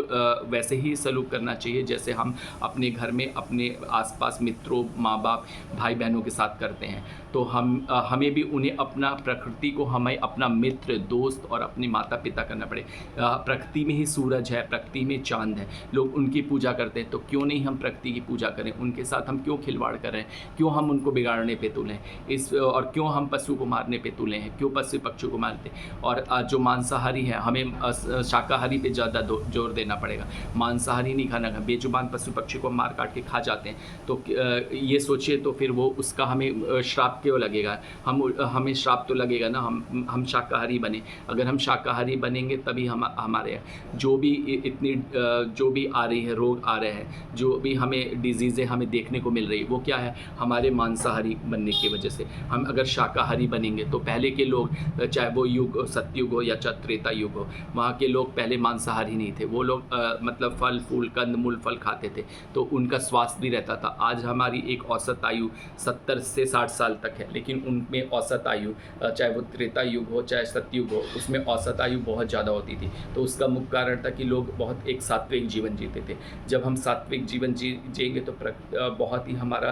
वैसे ही सलूक करना चाहिए जैसे हम अपने घर में अपने आसपास मित्रों, माँ बाप, भाई बहनों के साथ करते हैं। तो हमें भी उन्हें अपना, प्रकृति को हमें अपना मित्र, दोस्त और अपने माता पिता करना पड़े। प्रकृति में ही सूरज है, प्रकृति में चांद है, लोग उनकी पूजा करते हैं, तो क्यों नहीं हम प्रकृति की पूजा करें? उनके साथ हम क्यों खिलवाड़ करें? क्यों हम उनको बिगाड़ने पे तुलें? और क्यों हम पशु को मारने पे तुले हैं? क्यों पशु पक्षी को मारते? और जो मांसाहारी है, हमें शाकाहारी पे ज़्यादा जोर देना पड़ेगा। मांसाहारी नहीं खाना, बेजुबान पशु पक्षी को मार काट के खा जाते हैं। तो ये सोचिए, तो फिर वो उसका हमें श्राप क्यों लगेगा? हमें श्राप तो लगेगा ना, हम शाकाहारी बने। अगर हम शाकाहारी बनेंगे तभी हमारे जो भी आ रही है, रोग आ रहे हैं, जो भी हमें डिजीज़ें हमें देखने को मिल रही है वो क्या है, हमारे मांसाहारी बनने की वजह से। हम अगर शाकाहारी बनेंगे तो पहले के लोग, चाहे वो युग सतयुग हो या त्रेता युग हो, वहाँ के लोग पहले मांसाहारी नहीं थे। वो लोग मतलब फल फूल कंद मूल फल खाते थे, तो उनका स्वास्थ्य भी रहता था। आज हमारी एक औसत आयु 70 से 60 साल तक है, लेकिन उनमें औसत आयु, चाहे वो त्रेता युग हो चाहे सतयुग हो, उसमें औसत आयु बहुत ज़्यादा होती थी। तो उसका मुख्य कारण था कि लोग बहुत एक सात्विक जीवन जीते थे। जब हम सात्विक जीवन जिएंगे तो बहुत ही हमारा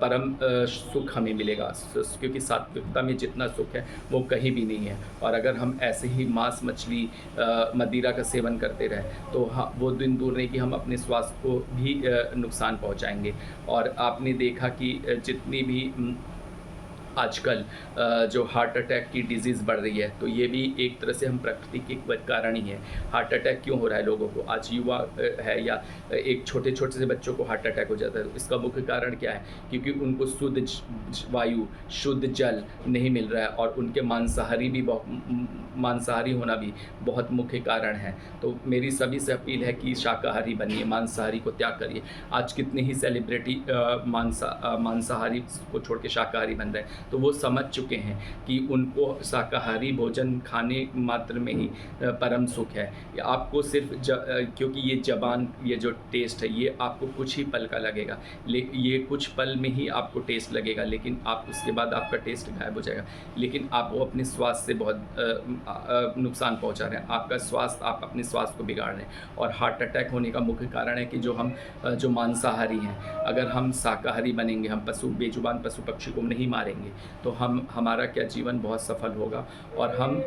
परम सुख हमें मिलेगा, क्योंकि सात्विकता में जितना सुख है वो कहीं भी नहीं है। और अगर हम ऐसे ही मांस मछली मदिरा का सेवन करते रहे तो वो दिन दूर नहीं कि हम अपने स्वास्थ्य को भी नुकसान पहुंचाएंगे। और आपने देखा कि जितनी भी आजकल जो हार्ट अटैक की डिज़ीज़ बढ़ रही है, तो ये भी एक तरह से हम प्रकृति के कारण ही है। हार्ट अटैक क्यों हो रहा है लोगों को, आज युवा है या एक छोटे छोटे से बच्चों को हार्ट अटैक हो जाता है, इसका मुख्य कारण क्या है? क्योंकि उनको शुद्ध वायु, शुद्ध जल नहीं मिल रहा है, और उनके मांसाहारी होना भी बहुत मुख्य कारण है। तो मेरी सभी से अपील है कि शाकाहारी बनिए, मांसाहारी को त्याग करिए। आज कितने ही सेलिब्रिटी मांसाहारी को छोड़ के शाकाहारी बन रहे हैं, तो वो समझ चुके हैं कि उनको शाकाहारी भोजन खाने मात्र में ही परम सुख है। आपको सिर्फ क्योंकि ये ज़बान, ये जो टेस्ट है, ये आपको कुछ ही पल का लगेगा, ये कुछ पल में ही आपको टेस्ट लगेगा, लेकिन आप उसके बाद आपका टेस्ट गायब हो जाएगा। लेकिन आप वो अपने स्वास्थ्य से बहुत नुकसान पहुंचा रहे हैं। आपका स्वास्थ्य, आप अपने स्वास्थ्य को बिगाड़ रहे हैं। और हार्ट अटैक होने का मुख्य कारण है कि जो मांसाहारी हैं, अगर हम शाकाहारी बनेंगे, हम बेजुबान पशु पक्षी को नहीं मारेंगे, तो हमारा क्या जीवन बहुत सफल होगा, और हम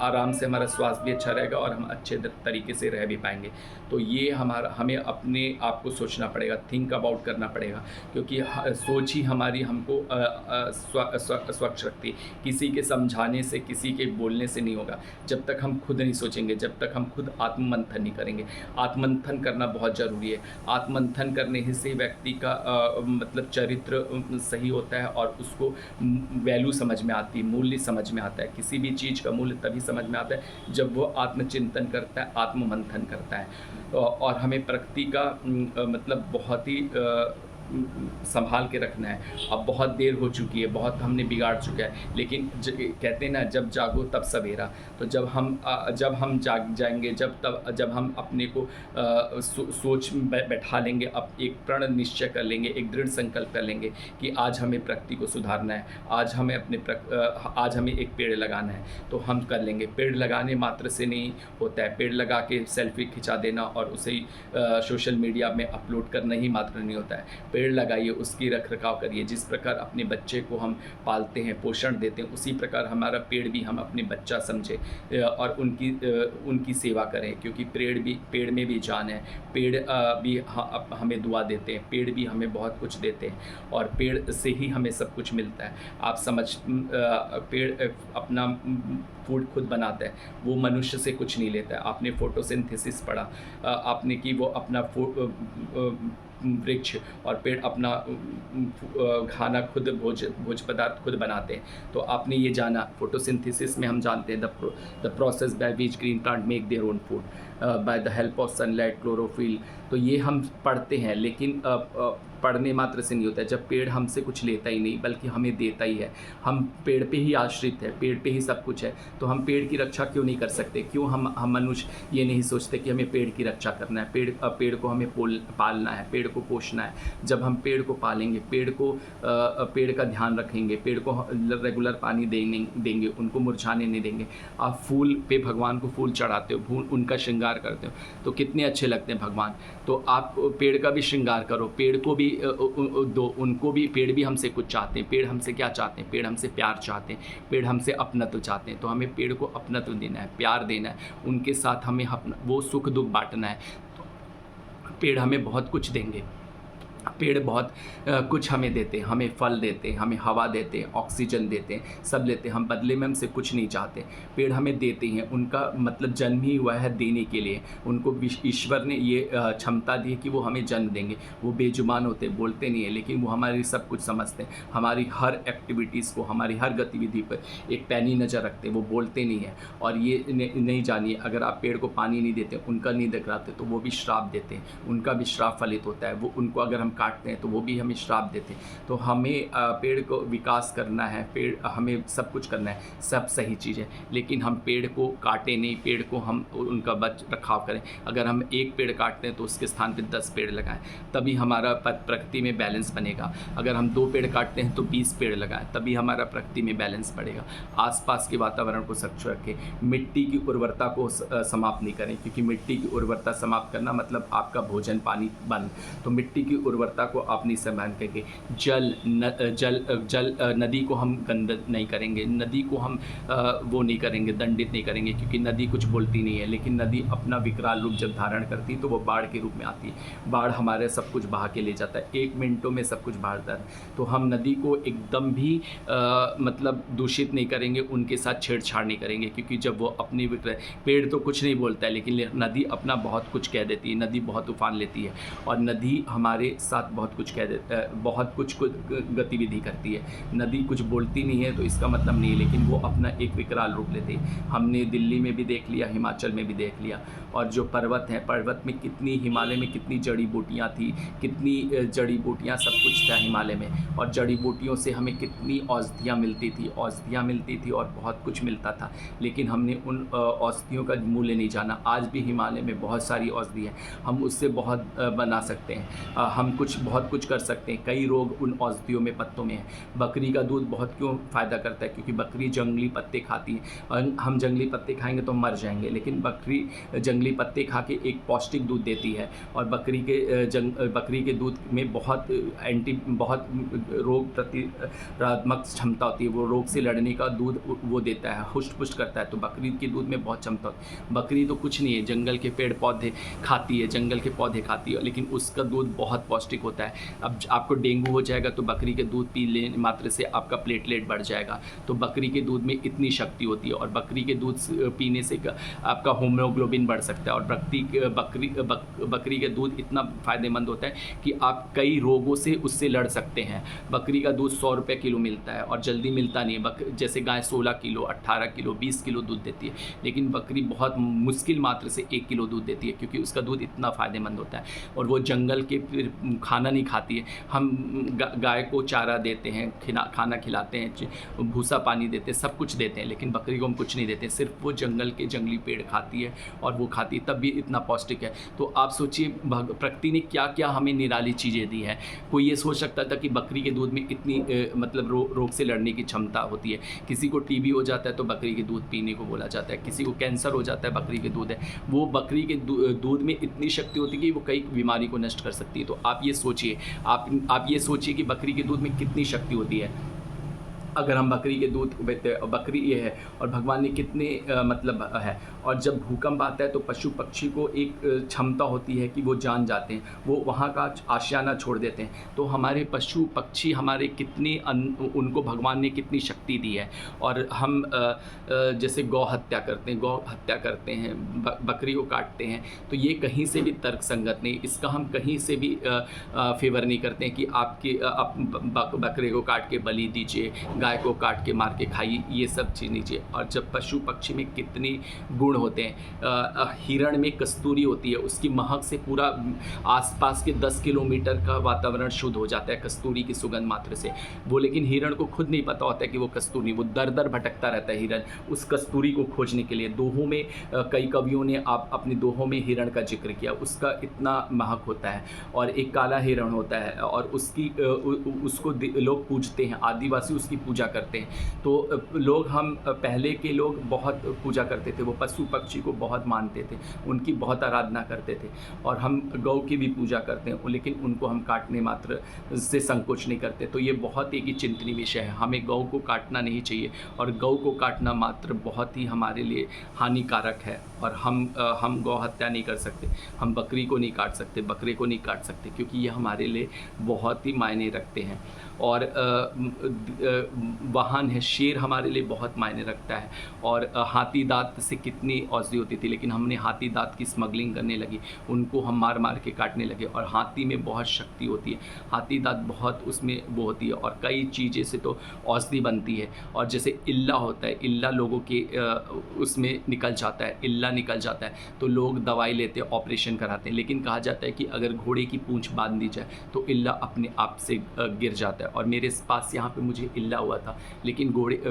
आराम से, हमारा स्वास्थ्य भी अच्छा रहेगा और हम अच्छे तरीके से रह भी पाएंगे। तो ये हमें अपने आप को सोचना पड़ेगा, थिंक अबाउट करना पड़ेगा, क्योंकि सोच ही हमारी हमको स्वच्छ रखती है। किसी के समझाने से, किसी के बोलने से नहीं होगा। जब तक हम खुद नहीं सोचेंगे, जब तक हम खुद आत्ममंथन नहीं करेंगे। आत्ममंथन करना बहुत ज़रूरी है। आत्ममंथन करने ही से व्यक्ति का मतलब चरित्र सही होता है, और उसको वैल्यू समझ में आती है, मूल्य समझ में आता है। किसी भी चीज़ का मूल्य तभी समझ में आता है जब वो आत्मचिंतन करता है, आत्ममंथन करता है। और हमें प्रकृति का मतलब बहुत ही संभाल के रखना है। अब बहुत देर हो चुकी है, बहुत हमने बिगाड़ चुका है, लेकिन कहते हैं ना, जब जागो तब सवेरा। तो जब हम जाग जाएंगे, जब हम अपने को सोच बैठा लेंगे, अब एक प्रण निश्चय कर लेंगे, एक दृढ़ संकल्प कर लेंगे कि आज हमें प्रकृति को सुधारना है, आज हमें एक पेड़ लगाना है, तो हम कर लेंगे। पेड़ लगाने मात्र से नहीं होता है, पेड़ लगा के सेल्फी खिंचा देना और उसे सोशल मीडिया में अपलोड करना ही मात्र नहीं होता है। पेड़ लगाइए, उसकी रख रखाव करिए। जिस प्रकार अपने बच्चे को हम पालते हैं, पोषण देते हैं, उसी प्रकार हमारा पेड़ भी हम अपने बच्चा समझे और उनकी सेवा करें, क्योंकि पेड़ में भी जान है। पेड़ भी हमें दुआ देते हैं, पेड़ भी हमें बहुत कुछ देते हैं, और पेड़ से ही हमें सब कुछ मिलता है। आप पेड़ अपना फूड खुद बनाता है, वो मनुष्य से कुछ नहीं लेता है। आपने फोटोसिंथेसिस पढ़ा, आपने कि वो अपना वृक्ष और पेड़ अपना खाना खुद, भोज पदार्थ खुद बनाते हैं। तो आपने ये जाना, फोटोसिंथेसिस में हम जानते हैं the process by which green plant make their own food by the help of sunlight, chlorophyll. तो ये हम पढ़ते हैं, लेकिन पढ़ने मात्र से नहीं होता है। जब पेड़ हमसे कुछ लेता ही नहीं, बल्कि हमें देता ही है। हम पेड़ पे ही आश्रित है, पेड़ पे ही सब कुछ है। तो हम पेड़ की रक्षा क्यों नहीं कर सकते? क्यों हम मनुष्य ये नहीं सोचते कि हमें पेड़ की रक्षा करना है, पेड़ को हमें पालना है, पेड़ को पोषना है। जब हम पेड़ को पालेंगे, पेड़ का ध्यान रखेंगे, पेड़ को रेगुलर पानी देंगे, उनको मुरझाने नहीं देंगे। आप फूल पे भगवान को फूल चढ़ाते हो, उनका श्रृंगार करते हो, तो कितने अच्छे लगते हैं भगवान। तो आप पेड़ का भी श्रृंगार करो, पेड़ को भी दो, उनको भी। पेड़ भी हमसे कुछ चाहते हैं। पेड़ हमसे क्या चाहते हैं? पेड़ हमसे प्यार चाहते हैं, पेड़ हमसे अपनत्व चाहते हैं। तो हमें पेड़ को अपनत्व देना है, प्यार देना है, उनके साथ हमें वो सुख दुख बांटना है। तो पेड़ हमें बहुत कुछ देंगे। पेड़ बहुत कुछ हमें देते हैं, हमें फल देते हैं, हमें हवा देते हैं, ऑक्सीजन देते हैं, सब लेते हैं, हम बदले में हमसे कुछ नहीं चाहते। पेड़ हमें देते हैं, उनका मतलब जन्म ही हुआ है देने के लिए। उनको ईश्वर ने ये क्षमता दी है कि वो हमें जन्म देंगे। वो बेजुबान होते, बोलते नहीं है, लेकिन वो हमारी सब कुछ समझते हैं। हमारी हर एक्टिविटीज़ को, हमारी हर गतिविधि पर एक पैनी नज़र रखते हैं। वो बोलते नहीं हैं। और ये नहीं जानिए, अगर आप पेड़ को पानी नहीं देते, उनका नहीं दिखलाते, तो वो भी श्राप देते हैं, उनका भी श्राप फलित होता है। वो उनको अगर हम काटते हैं तो वो भी हमें श्राप देते हैं। तो हमें पेड़ को विकास करना है, पेड़ हमें सब कुछ करना है, सब सही चीज़ है, लेकिन हम पेड़ को काटें नहीं, पेड़ को हम उनका रखाव करें। अगर हम एक पेड़ काटते हैं तो उसके स्थान पे 10 पेड़ लगाएं, तभी हमारा प्रकृति में बैलेंस बनेगा। अगर हम 2 पेड़ काटते हैं तो 20 पेड़ लगाएं, तभी हमारा प्रकृति में बैलेंस बढ़ेगा। आसपास के वातावरण को स्वच्छ रखें, मिट्टी की उर्वरता को समाप्त नहीं करें, क्योंकि मिट्टी की उर्वरता समाप्त करना मतलब आपका भोजन पानी बंद। तो मिट्टी की उर्वरता को आप नहीं सम्मान करेंगे। नदी को हम गंदा नहीं करेंगे, नदी को हम वो नहीं करेंगे, दंडित नहीं करेंगे, क्योंकि नदी कुछ बोलती नहीं है। लेकिन नदी अपना विकराल रूप जब धारण करती है तो वो बाढ़ के रूप में आती है। बाढ़ हमारे सब कुछ बहा के ले जाता है, 1 मिनटों में सब कुछ बहा जाता है। तो हम नदी को एकदम भी मतलब दूषित नहीं करेंगे, उनके साथ छेड़छाड़ नहीं करेंगे, क्योंकि जब वो अपनी पेड़ तो कुछ नहीं बोलता है, लेकिन नदी अपना बहुत कुछ कह देती है। नदी बहुत तूफान लेती है, और नदी हमारे साथ बहुत कुछ कह देता है, बहुत कुछ गतिविधि करती है। नदी कुछ बोलती नहीं है तो इसका मतलब नहीं है, लेकिन वो अपना एक विकराल रूप लेते हैं। हमने दिल्ली में भी देख लिया, हिमाचल में भी देख लिया। और जो पर्वत हैं, पर्वत में कितनी, हिमालय में कितनी जड़ी बूटियाँ थी, कितनी जड़ी बूटियाँ, सब कुछ था हिमालय में। और जड़ी बूटियों से हमें कितनी औषधियाँ मिलती थी और बहुत कुछ मिलता था, लेकिन हमने उन औषधियों का मूल्य नहीं जाना। आज भी हिमालय में बहुत सारी औषधि हैं, हम उससे बहुत बना सकते हैं, हम बहुत कुछ कर सकते हैं। कई रोग उन औषधियों में, पत्तों में है। बकरी का दूध बहुत क्यों फ़ायदा करता है? क्योंकि बकरी जंगली पत्ते खाती है, और हम जंगली पत्ते खाएंगे तो मर जाएंगे, लेकिन बकरी जंगली पत्ते खा के एक पौष्टिक दूध देती है। और बकरी के दूध में बहुत रोग प्रतिरोधक क्षमता होती है, वो रोग से लड़ने का दूध वो देता है, हुष्ट पुष्ट करता है। तो बकरी के दूध में बहुत क्षमता होती है। बकरी तो कुछ नहीं है, जंगल के पेड़ पौधे खाती है, जंगल के पौधे खाती है, लेकिन उसका दूध बहुत पौष्टिक होता है। अब आपको डेंगू हो जाएगा तो बकरी के दूध पी लेने मात्र से आपका प्लेटलेट बढ़ जाएगा। तो बकरी के दूध में इतनी शक्ति होती है, और बकरी के दूध पीने से आपका होमोग्लोबिन बढ़ सकता है। और बकरी के दूध इतना फ़ायदेमंद होता है कि आप कई रोगों से उससे लड़ सकते हैं। बकरी का दूध 100 रुपये किलो मिलता है, और जल्दी मिलता नहीं है। जैसे गाय 16 किलो, 18 किलो, 20 किलो दूध देती है, लेकिन बकरी बहुत मुश्किल मात्र से 1 किलो दूध देती है, क्योंकि उसका दूध इतना फ़ायदेमंद होता है। और वो जंगल के खाना नहीं खाती है। हम गाय को चारा देते हैं, खाना खिलाते हैं, भूसा पानी देते हैं, सब कुछ देते हैं, लेकिन बकरी को हम कुछ नहीं देते। सिर्फ वो जंगल के जंगली पेड़ खाती है, और वो खाती है, तब भी इतना पौष्टिक है। तो आप सोचिए प्रकृति ने क्या क्या हमें निराली चीज़ें दी हैं। कोई ये सोच सकता था कि बकरी के दूध में इतनी मतलब रोग से लड़ने की क्षमता होती है। किसी को टीबी हो जाता है तो बकरी के दूध पीने को बोला जाता है, किसी को कैंसर हो जाता है, बकरी के दूध है। वो बकरी के दूध में इतनी शक्ति होती है कि वो कई बीमारी को नष्ट कर सकती है। तो आप ये सोचिए, आप ये सोचिए कि बकरी के दूध में कितनी शक्ति होती है। अगर हम बकरी के दूध बकरी ये है, और भगवान ने कितने मतलब है। और जब भूकंप आता है तो पशु पक्षी को एक क्षमता होती है कि वो जान जाते हैं, वो वहाँ का आशियाना छोड़ देते हैं। तो हमारे पशु पक्षी हमारे कितने उनको भगवान ने कितनी शक्ति दी है। और हम जैसे गौ हत्या करते हैं, बकरी को काटते हैं, तो ये कहीं से भी तर्क संगत नहीं। इसका हम कहीं से भी फेवर नहीं करते हैं कि आप बकरे को काट के बलि दीजिए, गाय को काट के मार के खाइए, ये सब चीज़ नीचे। और जब पशु पक्षी में कितने गुण होते हैं। हिरण में कस्तूरी होती है, उसकी महक से पूरा आसपास के 10 किलोमीटर का वातावरण शुद्ध हो जाता है कस्तूरी की सुगंध मात्र से। वो लेकिन हिरण को खुद नहीं पता होता है कि वो कस्तूरी, वो दर दर भटकता रहता है हिरण उस कस्तूरी को खोजने के लिए। दोहों में कई कवियों ने अपने दोहों में हिरण का जिक्र किया, उसका इतना महक होता है। और एक काला हिरण होता है, और उसको लोग पूजते हैं, आदिवासी उसकी पूजा पूजा करते हैं। तो लोग हम पहले के लोग बहुत पूजा करते थे, वो पशु पक्षी को बहुत मानते थे, उनकी बहुत आराधना करते थे। और हम गौ की भी पूजा करते हैं, लेकिन उनको हम काटने मात्र से संकोच नहीं करते। तो ये बहुत एक ही चिंतनीय विषय है, हमें गौ को काटना नहीं चाहिए, और गौ को काटना मात्र बहुत ही हमारे लिए हानिकारक है। और हम गौ हत्या नहीं कर सकते, हम बकरी को नहीं काट सकते, बकरे को नहीं काट सकते, क्योंकि ये हमारे लिए बहुत ही मायने रखते हैं। और वाहन है, शेर हमारे लिए बहुत मायने रखता है। और हाथी दांत से कितनी औषधि होती थी, लेकिन हमने हाथी दांत की स्मगलिंग करने लगी, उनको हम मार मार के काटने लगे। और हाथी में बहुत शक्ति होती है, हाथी दांत बहुत उसमें वो होती है, और कई चीज़ें से तो औषधि बनती है। और जैसे इल्ला होता है, इल्ला लोगों के उसमें निकल जाता है, इल्ला निकल जाता है, तो लोग दवाई लेते हैं, ऑपरेशन कराते हैं। लेकिन कहा जाता है कि अगर घोड़े की पूंछ बांध दी जाए तो इल्ला अपने आप से गिर जाता है। और मेरे पास यहाँ पे मुझे इल्ला हुआ था, लेकिन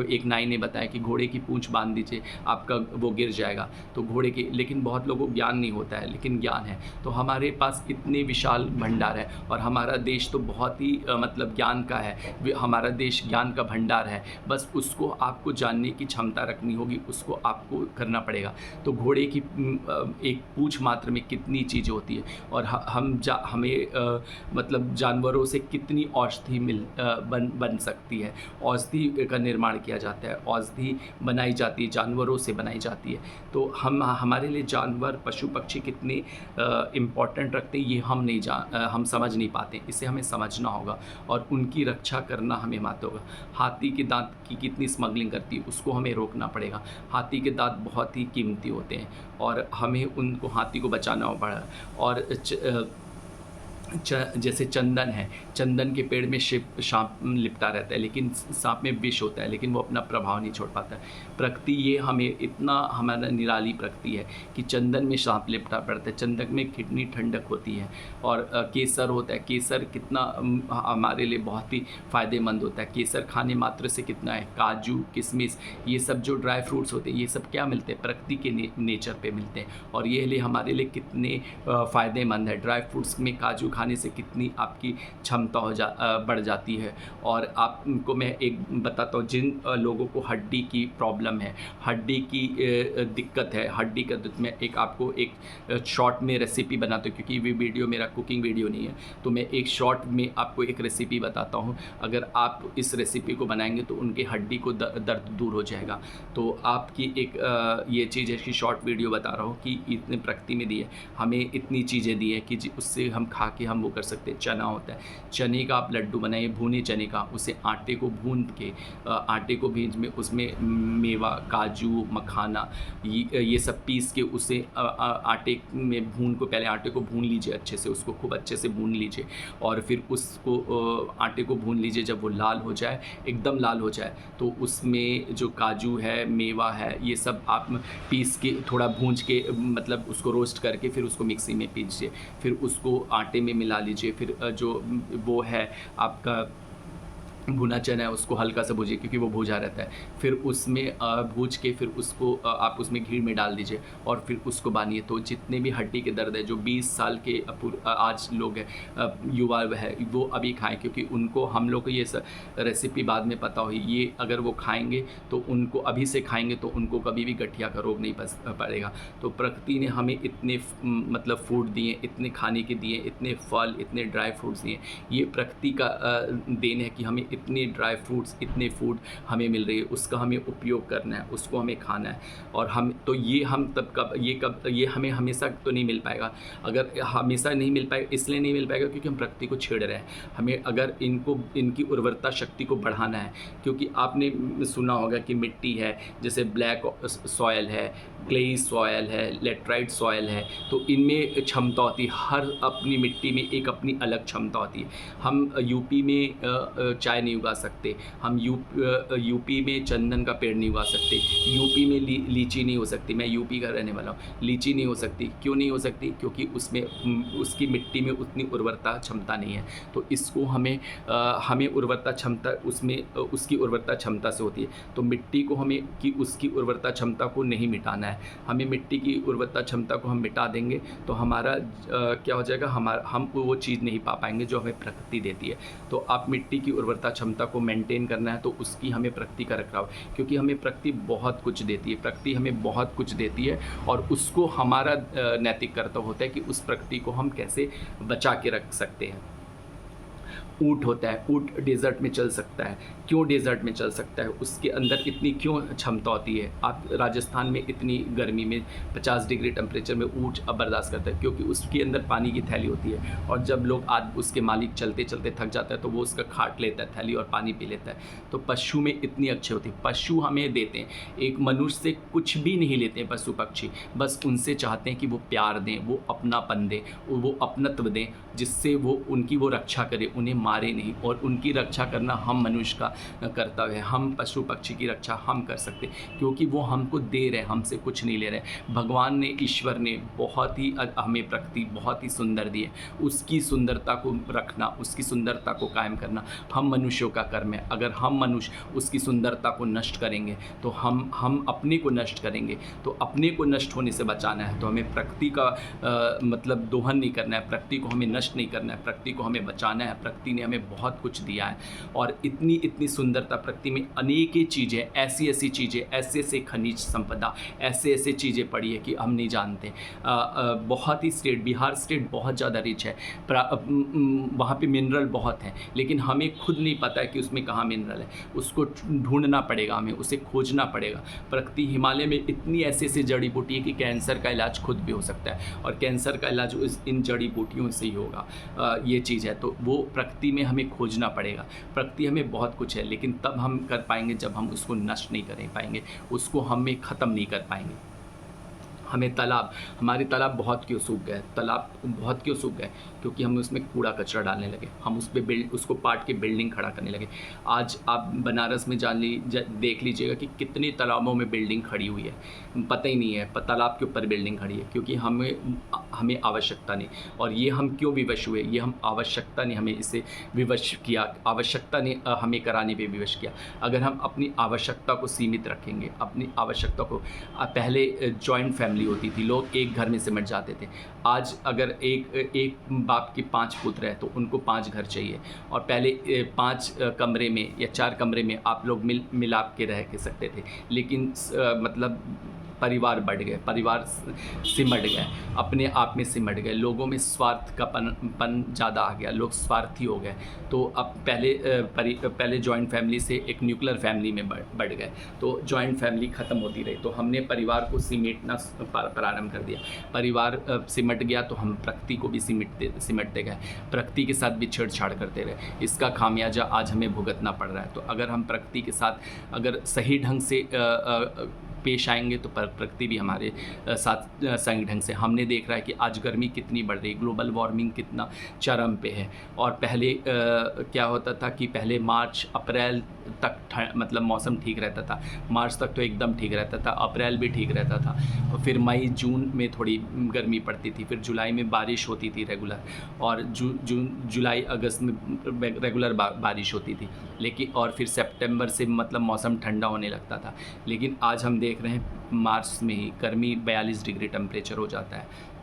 एक नाई ने बताया कि घोड़े की पूंछ बांध दीजिए, आपका वो गिर जाएगा। तो घोड़े की, लेकिन बहुत लोगों को ज्ञान नहीं होता है, लेकिन ज्ञान है। तो हमारे पास इतने विशाल भंडार है, और हमारा देश तो बहुत ही मतलब ज्ञान का है, हमारा देश ज्ञान का भंडार है। बस उसको आपको जानने की क्षमता रखनी होगी, उसको आपको करना पड़ेगा। तो घोड़े की एक पूंछ मात्र में कितनी चीज़ें होती है, और हमें मतलब जानवरों से कितनी औषधि बन सकती है, औषधि का निर्माण किया जाता है, औषधि बनाई जाती है, जानवरों से बनाई जाती है। तो हमारे लिए जानवर, पशु पक्षी कितने इम्पॉर्टेंट रखते हैं, ये हम समझ नहीं पाते। इसे हमें समझना होगा, और उनकी रक्षा करना हमें मानना होगा। हाथी के दांत की कितनी स्मगलिंग करती है, उसको हमें रोकना पड़ेगा। हाथी के दांत बहुत ही कीमती होते हैं, और हमें उनको, हाथी को बचाना पड़ा। और जैसे चंदन है, चंदन के पेड़ में सांप लिपटा रहता है, लेकिन सांप में विष होता है, लेकिन वो अपना प्रभाव नहीं छोड़ पाता है। प्रकृति ये हमें इतना, हमारा निराली प्रकृति है कि चंदन में सांप लिपटा पड़ता है, चंदन में कितनी ठंडक होती है। और केसर होता है, केसर कितना हमारे लिए बहुत ही फ़ायदेमंद होता है। केसर खाने मात्र से कितना है, काजू, किशमिश, ये सब जो ड्राई फ्रूट्स होते हैं, ये सब क्या मिलते हैं, प्रकृति के नेचर पे मिलते हैं, और ये लिए हमारे लिए कितने फ़ायदेमंद है। ड्राई फ्रूट्स में काजू खाने से कितनी आपकी क्षमता बढ़ जाती है। और आपको मैं एक बताता हूँ, जिन लोगों को हड्डी की प्रॉब्लम है, हड्डी की दिक्कत है, हड्डी का मैं आपको एक शॉर्ट में रेसिपी बनाता हूँ, क्योंकि ये वीडियो मेरा कुकिंग वीडियो नहीं है, तो मैं एक शॉर्ट में आपको एक रेसिपी बताता हूँ। अगर आप इस रेसिपी को बनाएंगे तो उनके हड्डी को दर्द दूर हो जाएगा। तो आपकी एक ये चीज़ है कि शॉर्ट वीडियो बता रहा हूँ कि इतने प्रकृति में दी है, हमें इतनी चीज़ें दी है कि उससे हम खा के हम वो कर सकते हैं। चना होता है, चने का आप लड्डू बनाइए, भुने चने का, उसे आटे को भून के, आटे को भीज में उसमें मेवा, काजू, मखाना, ये सब पीस के उसे आटे में भून को, पहले आटे को भून लीजिए अच्छे से, उसको खूब अच्छे से भून लीजिए, और फिर उसको आटे को भून लीजिए। जब वो लाल हो जाए, एकदम लाल हो जाए, तो उसमें जो काजू है, मेवा है, ये सब आप पीस के, थोड़ा भूंज के, मतलब उसको रोस्ट करके, फिर उसको मिक्सी में पीसिए, फिर उसको आटे में मिला लीजिए। फिर जो वो है आपका भुना चना है, उसको हल्का सा भूजिए, क्योंकि वो भूजा रहता है। फिर उसमें भूज के, फिर उसको आप उसमें घी में डाल दीजिए, और फिर उसको बानिए। तो जितने भी हड्डी के दर्द है, जो 20 साल के आज लोग हैं, युवा है, वो अभी खाएं, क्योंकि उनको, हम लोग को ये रेसिपी बाद में पता हुई, ये अगर वो खाएंगे तो उनको, अभी से खाएंगे तो उनको कभी भी गठिया का रोग नहीं पड़ेगा। तो प्रकृति ने हमें इतने मतलब फूड दिए, इतने खाने के दिए, इतने फल, इतने ड्राई फ्रूट्स दिए। ये प्रकृति का देन है कि हमें इतने ड्राई फ्रूट्स, इतने फूड हमें मिल रही है, उसका हमें उपयोग करना है, उसको हमें खाना है। और ये हमें हमेशा तो नहीं मिल पाएगा। अगर हमेशा नहीं मिल पाएगा, इसलिए नहीं मिल पाएगा क्योंकि हम प्रकृति को छेड़ रहे हैं। हमें अगर इनकी उर्वरता शक्ति को बढ़ाना है, क्योंकि आपने सुना होगा कि मिट्टी है, जैसे ब्लैक सॉयल है, क्लेई सॉयल है, लेटराइट सॉयल है, तो इनमें क्षमता होती है, हर अपनी मिट्टी में एक अपनी अलग क्षमता होती है। हम यूपी में चाय नहीं उगा सकते, हम यूपी में चंदन का पेड़ नहीं उगा सकते, यूपी में लीची नहीं हो सकती। मैं यूपी का रहने वाला हूँ, लीची नहीं हो सकती। क्यों नहीं हो सकती? क्योंकि उसमें उसकी मिट्टी में उतनी उर्वरता क्षमता नहीं है। तो इसको हमें उर्वरता क्षमता, उसमें उसकी उर्वरता क्षमता से होती है। तो मिट्टी को हमें उसकी उर्वरता क्षमता को नहीं मिटाना है। हमें मिट्टी की उर्वरता क्षमता को हम मिटा देंगे तो हमारा क्या हो जाएगा, हम वो चीज़ नहीं पा पाएंगे जो हमें प्रकृति देती है। तो आप मिट्टी की उर्वरता क्षमता को मेंटेन करना है तो उसकी हमें प्रकृति का रखरखाव, क्योंकि हमें प्रकृति बहुत कुछ देती है, प्रकृति हमें बहुत कुछ देती है और उसको हमारा नैतिक कर्तव्य होता है कि उस प्रकृति को हम कैसे बचा के रख सकते हैं। ऊँट होता है, ऊँट डेज़र्ट में चल सकता है। क्यों डेज़र्ट में चल सकता है? उसके अंदर इतनी क्यों क्षमता होती है? आप राजस्थान में इतनी गर्मी में 50 डिग्री टेम्परेचर में ऊँट अब बर्दाश्त करता है, क्योंकि उसके अंदर पानी की थैली होती है और जब लोग आज उसके मालिक चलते चलते थक जाता है तो वो उसका खाट लेता है थैली और पानी पी लेता है। तो पशु में इतनी अच्छी होती है, पशु हमें देते हैं। एक मनुष्य से कुछ भी नहीं लेते हैं पशु पक्षी, बस उनसे चाहते हैं कि वो प्यार दें, वो अपनापन दें, वो अपनत्व दें, जिससे वो उनकी वो रक्षा करें, उन्हें मारे नहीं। और उनकी रक्षा करना हम मनुष्य का कर्तव्य है। हम पशु पक्षी की रक्षा हम कर सकते, क्योंकि वो हमको दे रहे हैं, हमसे कुछ नहीं ले रहे। भगवान ने, ईश्वर ने बहुत ही हमें प्रकृति बहुत ही सुंदर दी है। उसकी सुंदरता को रखना, उसकी सुंदरता को कायम करना हम मनुष्यों का कर्म है। अगर हम मनुष्य उसकी सुंदरता को नष्ट करेंगे तो हम अपने को नष्ट करेंगे। तो अपने को नष्ट होने से बचाना है तो हमें प्रकृति का मतलब दोहन नहीं करना है, प्रकृति को हमें नष्ट नहीं करना है, प्रकृति को हमें बचाना है। प्रकृति ने हमें बहुत कुछ दिया है और इतनी सुंदरता प्रकृति में अनेक चीज़ें, ऐसी ऐसी चीज़ें, ऐसे ऐसे खनिज संपदा, ऐसे ऐसे चीज़ें पड़ी है कि हम नहीं जानते। बहुत ही स्टेट, बिहार स्टेट बहुत ज़्यादा रिच है, वहाँ पे मिनरल बहुत हैं, लेकिन हमें खुद नहीं पता है कि उसमें कहाँ मिनरल है। उसको ढूंढना पड़ेगा, हमें उसे खोजना पड़ेगा। प्रकृति हिमालय में इतनी ऐसी ऐसी जड़ी बूटी है कि कैंसर का इलाज खुद भी हो सकता है और कैंसर का इलाज इन जड़ी बूटियों से ही होगा। ये चीज़ है, तो वो प्रकृति में हमें खोजना पड़ेगा। प्रकृति हमें बहुत कुछ है, लेकिन तब हम कर पाएंगे जब हम उसको नष्ट नहीं कर पाएंगे, उसको हमें ख़त्म नहीं कर पाएंगे। हमें हमारे तालाब बहुत क्यों सूख गए? तालाब बहुत क्यों सूख गए? क्योंकि हम उसमें कूड़ा कचरा डालने लगे, हम उस पर उसको पाट के बिल्डिंग खड़ा करने लगे। आज आप बनारस में देख लीजिएगा कि कितने तालाबों में बिल्डिंग खड़ी हुई है, पता ही नहीं है तालाब के ऊपर बिल्डिंग खड़ी है, क्योंकि हमें आवश्यकता नहीं। और ये हम क्यों विवश हुए? ये हम आवश्यकता ने हमें इसे विवश किया, आवश्यकता ने हमें कराने पे विवश किया। अगर हम अपनी आवश्यकता को सीमित रखेंगे, अपनी आवश्यकता को, पहले जॉइंट फैमिली होती थी, लोग एक घर में सिमट जाते थे। आज अगर एक बाप के 5 पुत्र हैं तो उनको 5 घर चाहिए, और पहले 5 कमरे में या 4 कमरे में आप लोग मिलाप के रह के सकते थे। लेकिन मतलब परिवार बढ़ गए, परिवार सिमट गए, अपने आप में सिमट गए, लोगों में स्वार्थ का पन ज़्यादा आ गया, लोग स्वार्थी हो गए। तो अब पहले जॉइंट फैमिली से एक न्यूक्लियर फैमिली में बढ़ गए, तो जॉइंट फैमिली ख़त्म होती रही, तो हमने परिवार को सिमटना प्रारंभ कर दिया। परिवार सिमट गया तो हम प्रकृति को भी सिमटते गए, प्रकृति के साथ भी छेड़छाड़ करते रहे। इसका खामियाजा आज हमें भुगतना पड़ रहा है। तो अगर हम प्रकृति के साथ अगर सही ढंग से पेश आएंगे तो प्रकृति भी हमारे साथ सही ढंग से। हमने देख रहा है कि आज गर्मी कितनी बढ़ रही है, ग्लोबल वार्मिंग कितना चरम पे है। और पहले क्या होता था कि पहले मार्च अप्रैल तक मतलब मौसम ठीक रहता था, मार्च तक तो एकदम ठीक रहता था, अप्रैल भी ठीक रहता था, और फिर मई जून में थोड़ी गर्मी पड़ती थी, फिर जुलाई में बारिश होती थी रेगुलर, और जुलाई अगस्त में रेगुलर बारिश होती थी, लेकिन और फिर सितंबर से मतलब मौसम ठंडा होने लगता था। लेकिन आज हम देख रहे हैं मार्च में ही गर्मी 42 डिग्री टेम्परेचर हो जाता है,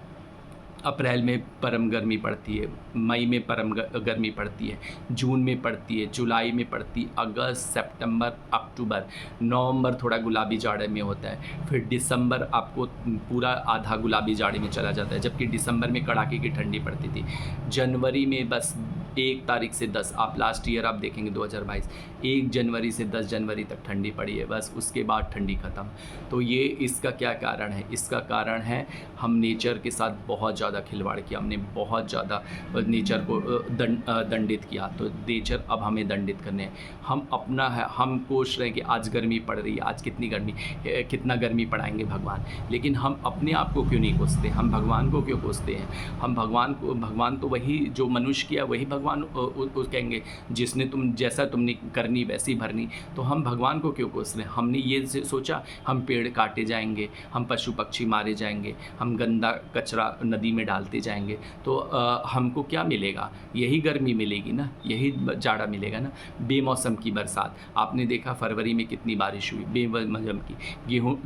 अप्रैल में परम गर्मी पड़ती है, मई में परम गर्मी पड़ती है, जून में पड़ती है, जुलाई में पड़ती है, अगस्त, सितंबर, अक्टूबर, नवंबर थोड़ा गुलाबी जाड़े में होता है, फिर दिसंबर आपको पूरा आधा गुलाबी जाड़े में चला जाता है, जबकि दिसंबर में कड़ाके की ठंडी पड़ती थी। जनवरी में बस 1 तारीख से 10, आप लास्ट ईयर आप देखेंगे 2022, 1 जनवरी से 10 जनवरी तक ठंडी पड़ी है, बस उसके बाद ठंडी ख़त्म। तो ये इसका क्या कारण है? इसका कारण है हम नेचर के साथ बहुत ज़्यादा खिलवाड़ किया, हमने बहुत ज़्यादा नेचर को दंडित किया। तो नेचर अब हमें दंडित करने हैं। हम अपना है, हम कोश रहे हैं कि आज गर्मी पड़ रही है, आज कितना गर्मी पड़ाएंगे भगवान, लेकिन हम अपने आप को क्यों नहीं कोसते? हम भगवान को क्यों कोसते हैं? हम भगवान तो वही जो मनुष्य किया वही भगवान कहेंगे, जिसने जैसा तुमने करनी वैसी भरनी। तो हम भगवान को क्यों कोस रहे हैं? हमने ये सोचा हम पेड़ काटे जाएंगे, हम पशु पक्षी मारे जाएंगे, हम गंदा कचरा नदी में डालते जाएंगे, तो हमको क्या मिलेगा? यही गर्मी मिलेगी ना, यही जाड़ा मिलेगा ना। बेमौसम की बरसात, आपने देखा फरवरी में कितनी बारिश हुई बेमौसम की,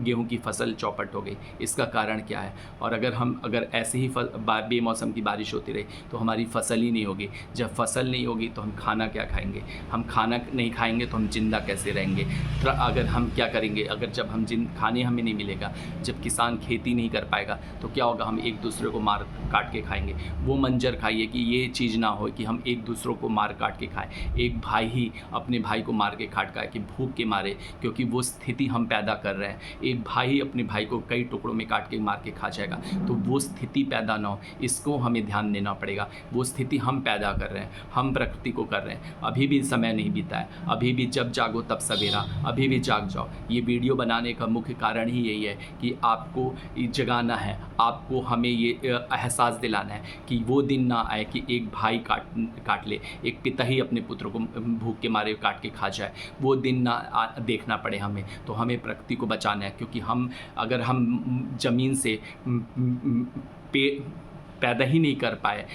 गेहूँ की फसल चौपट हो गई। इसका कारण क्या है? और अगर ऐसे ही बेमौसम की बारिश होती रही तो हमारी फसल ही नहीं होगी। जब जब फसल नहीं होगी तो हम खाना क्या खाएंगे, हम खाना नहीं खाएंगे तो हम जिंदा कैसे रहेंगे। तो अगर हम क्या करेंगे, अगर जब हम खाने हमें नहीं मिलेगा, जब किसान खेती नहीं कर पाएगा तो क्या होगा, हम एक दूसरे को मार काट के खाएंगे। वो मंजर खाइए कि ये चीज़ ना हो कि हम एक दूसरों को मार काट के खाएं, एक भाई ही अपने भाई को मार के काट खाए कि भूख के मारे, क्योंकि वो स्थिति हम पैदा कर रहे हैं। एक भाई ही अपने भाई को कई टुकड़ों में काट के मार के खा जाएगा, तो वो स्थिति पैदा ना हो, इसको हमें ध्यान देना पड़ेगा। वो स्थिति हम पैदा कर रहे हैं, हम प्रकृति को कर रहे हैं। अभी भी समय नहीं बीता है, अभी भी जब जागो तब सवेरा, अभी भी जाग जाओ। ये वीडियो बनाने का मुख्य कारण ही यही है कि आपको जगाना है, आपको हमें ये एहसास दिलाना है कि वो दिन ना आए कि एक भाई काट ले, एक पिता ही अपने पुत्र को भूख के मारे काट के खा जाए। वो दिन ना देखना पड़े हमें, तो हमें प्रकृति को बचाना है। क्योंकि अगर हम ज़मीन से पैदा ही नहीं कर पाए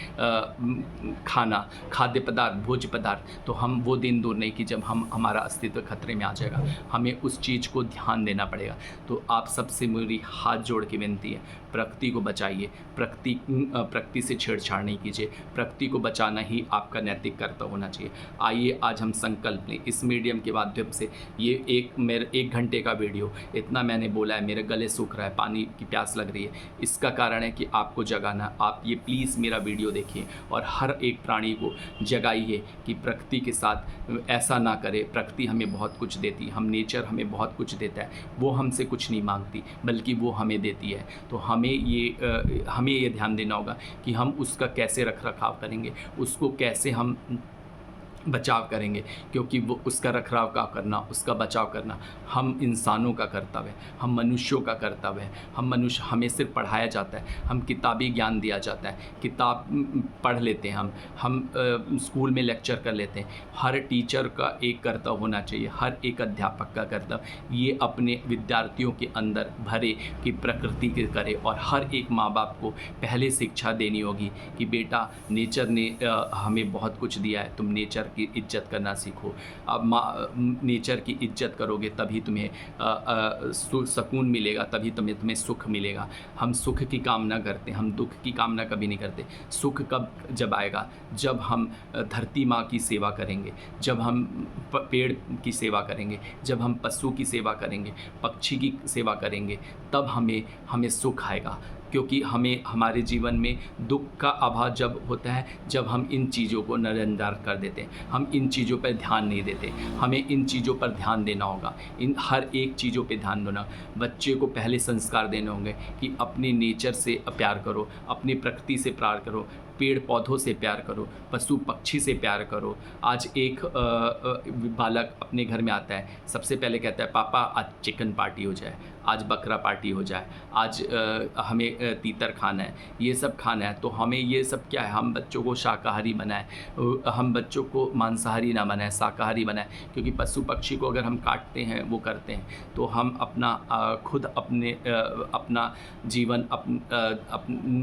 खाना, खाद्य पदार्थ, भोज्य पदार्थ, तो हम वो दिन दूर नहीं कि जब हमारा अस्तित्व खतरे में आ जाएगा। हमें उस चीज़ को ध्यान देना पड़ेगा। तो आप सबसे मेरी हाथ जोड़ के विनती है, प्रकृति को बचाइए, प्रकृति से छेड़छाड़ नहीं कीजिए। प्रकृति को बचाना ही आपका नैतिक कर्तव्य होना चाहिए। आइए आज हम संकल्प लें इस मीडियम के माध्यम से। ये मेरे 1 घंटे का वीडियो, इतना मैंने बोला है, मेरे गले सूख रहा है, पानी की प्यास लग रही है। इसका कारण है कि आपको जगाना। आप ये प्लीज़ मेरा वीडियो देखिए और हर एक प्राणी को जगाइए कि प्रकृति के साथ ऐसा ना करे। प्रकृति हमें बहुत कुछ देती है, हम नेचर हमें बहुत कुछ देता है, वो हमसे कुछ नहीं मांगती बल्कि वो हमें देती है। तो हमें ये ध्यान देना होगा कि हम उसका कैसे रख रखाव करेंगे, उसको कैसे हम बचाव करेंगे, क्योंकि वो उसका रखरखाव का करना, उसका बचाव करना हम इंसानों का कर्तव्य है, हम मनुष्यों का कर्तव्य है। हम मनुष्य, हमें सिर्फ पढ़ाया जाता है, हम किताबी ज्ञान दिया जाता है, किताब पढ़ लेते हैं, हम स्कूल में लेक्चर कर लेते हैं। हर टीचर का एक कर्तव्य होना चाहिए, हर एक अध्यापक का कर्तव्य ये अपने विद्यार्थियों के अंदर भरे कि प्रकृति के करे। और हर एक माँ बाप को पहले शिक्षा देनी होगी कि बेटा नेचर ने हमें बहुत कुछ दिया है, तुम नेचर की इज्जत करना सीखो। अब नेचर की इज्जत करोगे तभी तुम्हें सुकून मिलेगा, तभी तुम्हें सुख मिलेगा। हम सुख की कामना करते हैं, हम दुख की कामना कभी नहीं करते। सुख कब जब आएगा, जब हम धरती माँ की सेवा करेंगे, जब हम पेड़ की सेवा करेंगे, जब हम पशु की सेवा करेंगे, पक्षी की सेवा करेंगे, तब हमें सुख आएगा। क्योंकि हमें हमारे जीवन में दुख का अभाव जब होता है जब हम इन चीज़ों को नज़रअंदाज कर देते हैं, हम इन चीज़ों पर ध्यान नहीं देते। हमें इन चीज़ों पर ध्यान देना होगा, इन हर एक चीज़ों पे ध्यान देना। बच्चे को पहले संस्कार देने होंगे कि अपने नेचर से प्यार करो, अपनी प्रकृति से प्यार करो, पेड़ पौधों से प्यार करो, पशु पक्षी से प्यार करो। आज एक बालक अपने घर में आता है, सबसे पहले कहता है पापा आज चिकन पार्टी हो जाए, आज बकरा पार्टी हो जाए, आज हमें तीतर खाना है, ये सब खाना है। तो हमें ये सब क्या है, हम बच्चों को शाकाहारी बनाएं, हम बच्चों को मांसाहारी ना बनाएं, शाकाहारी बनाएं। क्योंकि पशु पक्षी को अगर हम काटते हैं, वो करते हैं, तो हम खुद अपना जीवन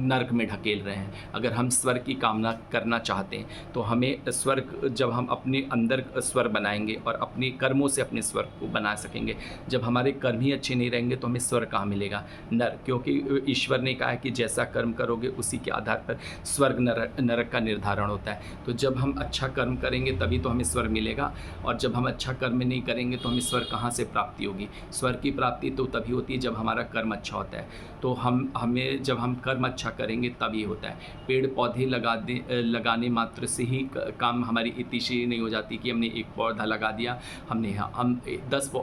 नर्क में ढकेल रहे हैं। अगर हम स्वर्ग की कामना करना चाहते हैं तो हमें स्वर्ग, जब हम अपने अंदर स्वर्ग बनाएंगे और अपने कर्मों से अपने स्वर्ग को बना सकेंगे। जब हमारे कर्म ही अच्छे नहीं रहेंगे तो हमें स्वर्ग कहाँ मिलेगा, नरक। क्योंकि ईश्वर ने कहा है कि जैसा कर्म करोगे उसी के आधार पर स्वर्ग नरक का निर्धारण होता है। तो जब हम अच्छा कर्म करेंगे तभी तो हमें स्वर्ग मिलेगा, और जब हम अच्छा कर्म नहीं करेंगे तो हमें स्वर्ग कहाँ से प्राप्ति होगी। स्वर्ग की प्राप्ति तो तभी होती है जब हमारा कर्म अच्छा होता है। तो हमें जब हम कर्म अच्छा करेंगे तभी होता है। पेड़ पौधे लगाने मात्र से ही काम हमारी इतिशी नहीं हो जाती कि हमने एक पौधा लगा दिया, हम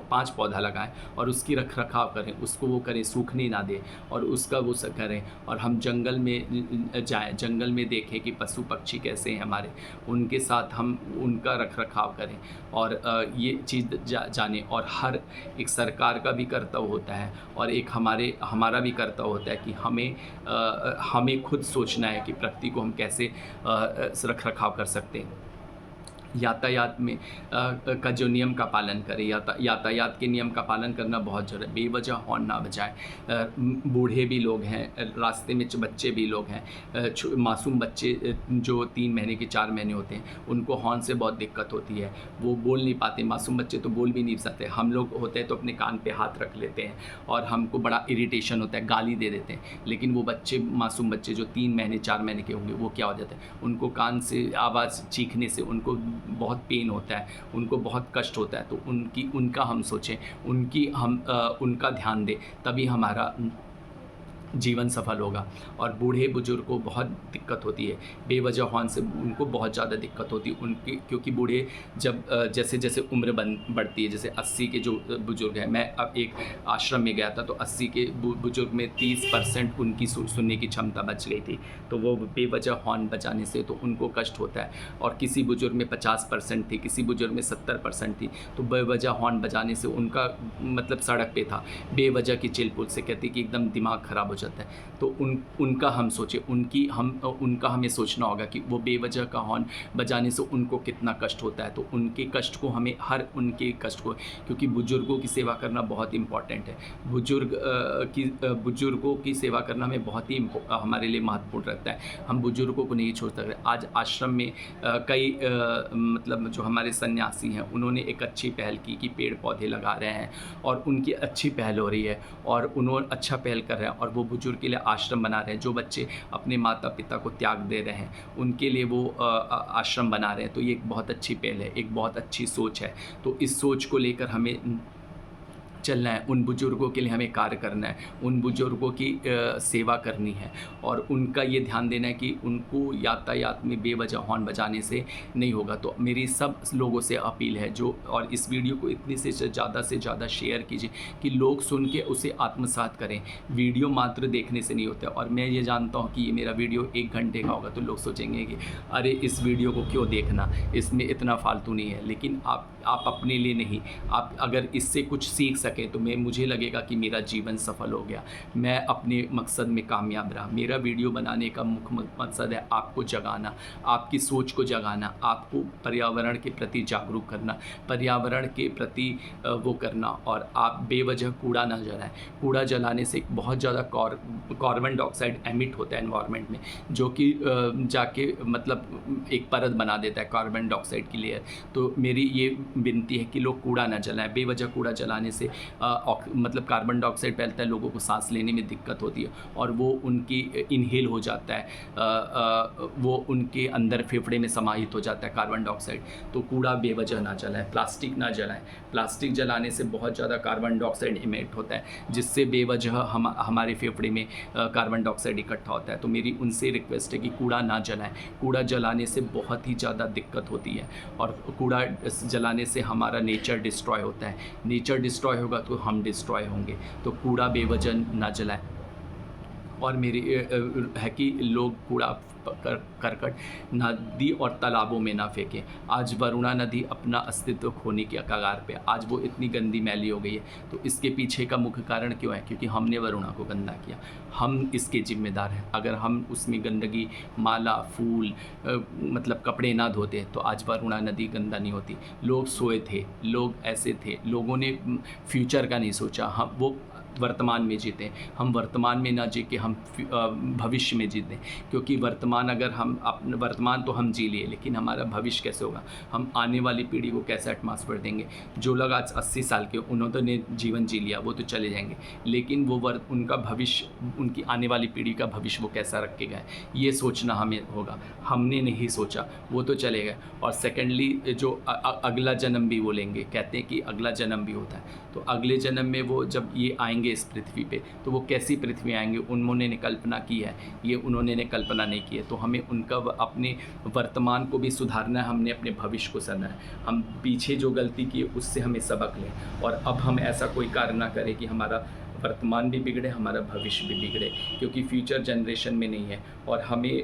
5 पौधा लगाएं और उसकी रख रखाव करें, उसको वो करें, सूखने ना दें, और उसका वो करें। और हम जंगल में जाएं, जंगल में देखें कि पशु पक्षी कैसे हैं हमारे, उनके साथ हम उनका रख रखाव करें और ये चीज़ जानें। और हर एक सरकार का भी कर्तव्य होता है और एक हमारा भी कर्तव्य होता है कि हमें खुद सोचना है कि प्रकृति को हम कैसे रख रखाव कर सकते हैं। यातायात में का जो नियम का पालन करें, यातायात के नियम का पालन करना बहुत ज़रूरी है। बेवजह हॉर्न ना बजाएं। बूढ़े भी लोग हैं, रास्ते में बच्चे भी लोग हैं, मासूम बच्चे जो 3 महीने के 4 महीने होते हैं, उनको हॉर्न से बहुत दिक्कत होती है। वो बोल नहीं पाते, मासूम बच्चे तो बोल भी नहीं सकते। हम लोग होते हैं तो अपने कान पे हाथ रख लेते हैं और हमको बड़ा इरिटेशन होता है, गाली दे देते हैं। लेकिन वो बच्चे, मासूम बच्चे जो 3 महीने 4 महीने के होंगे, वो क्या हो जाता है, उनको कान से आवाज़ चीखने से उनको बहुत पेन होता है, उनको बहुत कष्ट होता है। तो उनका हम सोचें, उनका ध्यान दें, तभी हमारा जीवन सफल होगा। और बूढ़े बुजुर्ग को बहुत दिक्कत होती है, बेवजह हॉर्न से उनको बहुत ज़्यादा दिक्कत होती है उनकी, क्योंकि बूढ़े जब जैसे जैसे उम्र बढ़ती है, जैसे 80 के जो बुजुर्ग हैं, मैं अब एक आश्रम में गया था तो 80 के बुजुर्ग में 30% उनकी सुनने की क्षमता बच गई थी। तो वो बेवजह हॉर्न बजाने से तो उनको कष्ट होता है। और किसी बुजुर्ग में 50% थी, किसी बुजुर्ग में 70% थी। तो बेवजह हॉर्न बजाने से उनका मतलब सड़क पे था, बेवजह की चिलपुल से कहती कि एकदम दिमाग ख़राब हो जाता है। तो उनका हम सोचें, उनका हमें सोचना होगा कि वो बेवजह का हॉर्न बजाने से उनको कितना कष्ट होता है। तो उनके कष्ट को हमें उनके कष्ट को, क्योंकि बुज़ुर्गों की सेवा करना बहुत इम्पॉर्टेंट है। बुज़ुर्गों की सेवा करना हमें बहुत ही हमारे लिए महत्वपूर्ण रहता है। हम बुज़ुर्गों को नहीं छोड़ सकते। आज आश्रम में कई मतलब जो हमारे सन्यासी हैं, उन्होंने एक अच्छी पहल की कि पेड़ पौधे लगा रहे हैं और उनकी अच्छी पहल हो रही है और उन्होंने अच्छा पहल कर रहे हैं और वो बुजुर्ग के लिए आश्रम बना रहे हैं। जो बच्चे अपने माता पिता को त्याग दे रहे हैं, उनके लिए वो आश्रम बना रहे हैं। तो ये एक बहुत अच्छी पहल है, एक बहुत अच्छी सोच है। तो इस सोच को लेकर हमें चलना है, उन बुज़ुर्गों के लिए हमें कार्य करना है, उन बुज़ुर्गों की सेवा करनी है और उनका ये ध्यान देना है कि उनको यातायात में बेवजह हॉर्न बजाने से नहीं होगा। तो मेरी सब लोगों से अपील है जो, और इस वीडियो को इतने से ज़्यादा शेयर कीजिए कि लोग सुन के उसे आत्मसात करें। वीडियो मात्र देखने से नहीं होता। और मैं ये जानता हूँ कि ये मेरा वीडियो 1 घंटे का होगा तो लोग सोचेंगे कि अरे इस वीडियो को क्यों देखना, इसमें इतना फालतू नहीं है। लेकिन आप अपने लिए नहीं, आप अगर इससे कुछ सीख सकें तो मुझे लगेगा कि मेरा जीवन सफल हो गया, मैं अपने मकसद में कामयाब रहा। मेरा वीडियो बनाने का मुख्य मकसद है आपको जगाना, आपकी सोच को जगाना, आपको पर्यावरण के प्रति जागरूक करना, पर्यावरण के प्रति वो करना। और आप बेवजह कूड़ा ना जलाएं। कूड़ा जलाने से बहुत ज़्यादा कार्बन डाइऑक्साइड एमिट होता है एनवायरनमेंट में, जो कि जाके मतलब एक परत बना देता है कार्बन डाइऑक्साइड की लेयर। तो मेरी ये विनती है कि लोग कूड़ा ना जलाएं। बेवजह कूड़ा जलाने से मतलब कार्बन डाइऑक्साइड फैलता है, लोगों को सांस लेने में दिक्कत होती है और वो उनकी इनहेल हो जाता है, वो उनके अंदर फेफड़े में समाहित हो जाता है कार्बन डाइऑक्साइड। तो कूड़ा बेवजह ना जलाएं, प्लास्टिक ना जलाएं। प्लास्टिक जलाने से बहुत ज़्यादा कार्बन डाइऑक्साइड इमिट होता है, जिससे बेवजह हमारे फेफड़े में कार्बन डाइऑक्साइड इकट्ठा होता है। तो मेरी उनसे रिक्वेस्ट है कि कूड़ा ना जलाएं। कूड़ा जलाने से बहुत ही ज़्यादा दिक्कत होती है और कूड़ा जलाने से हमारा नेचर डिस्ट्रॉय होता है। नेचर डिस्ट्रॉय होगा तो हम डिस्ट्रॉय होंगे। तो कूड़ा बेवजह ना जलाएं। और मेरी है कि लोग कूड़ा करकट नदी और तालाबों में ना फेंकें। आज वरुणा नदी अपना अस्तित्व खोने के कगार पे, आज वो इतनी गंदी मैली हो गई है। तो इसके पीछे का मुख्य कारण क्यों है? क्योंकि हमने वरुणा को गंदा किया, हम इसके जिम्मेदार हैं। अगर हम उसमें गंदगी, माला, फूल मतलब कपड़े ना धोते तो आज वरुणा नदी गंदा नहीं होती। लोग सोए थे, लोग ऐसे थे, लोगों ने फ्यूचर का नहीं सोचा। हम वो वर्तमान में जीतें, हम वर्तमान में ना जी के हम भविष्य में जीतें। क्योंकि वर्तमान तो हम जी लिए, लेकिन हमारा भविष्य कैसे होगा? हम आने वाली पीढ़ी को कैसे एटमॉस्फेयर देंगे? जो लोग आज 80 साल के, उन्होंने जीवन जी लिया, वो तो चले जाएंगे, लेकिन वो उनका भविष्य, उनकी आने वाली पीढ़ी का भविष्य वो कैसा रख के गए, ये सोचना हमें होगा। हमने नहीं सोचा, वो तो चले गए। और सेकेंडली जो अगला जन्म भी वो लेंगे, कहते हैं कि अगला जन्म भी होता है। तो अगले जन्म में वो जब ये आएंगे इस पृथ्वी पे, तो वो कैसी पृथ्वी आएंगे, उन्होंने कल्पना की है, ये उन्होंने कल्पना नहीं की है। तो हमें उनका अपने वर्तमान को भी सुधारना है, हमने अपने भविष्य को सुधारना है। हम पीछे जो गलती की उससे हमें सबक लें और अब हम ऐसा कोई कार्य ना करें कि हमारा वर्तमान भी बिगड़े, हमारा भविष्य भी बिगड़े, क्योंकि फ्यूचर जनरेशन में नहीं है। और हमें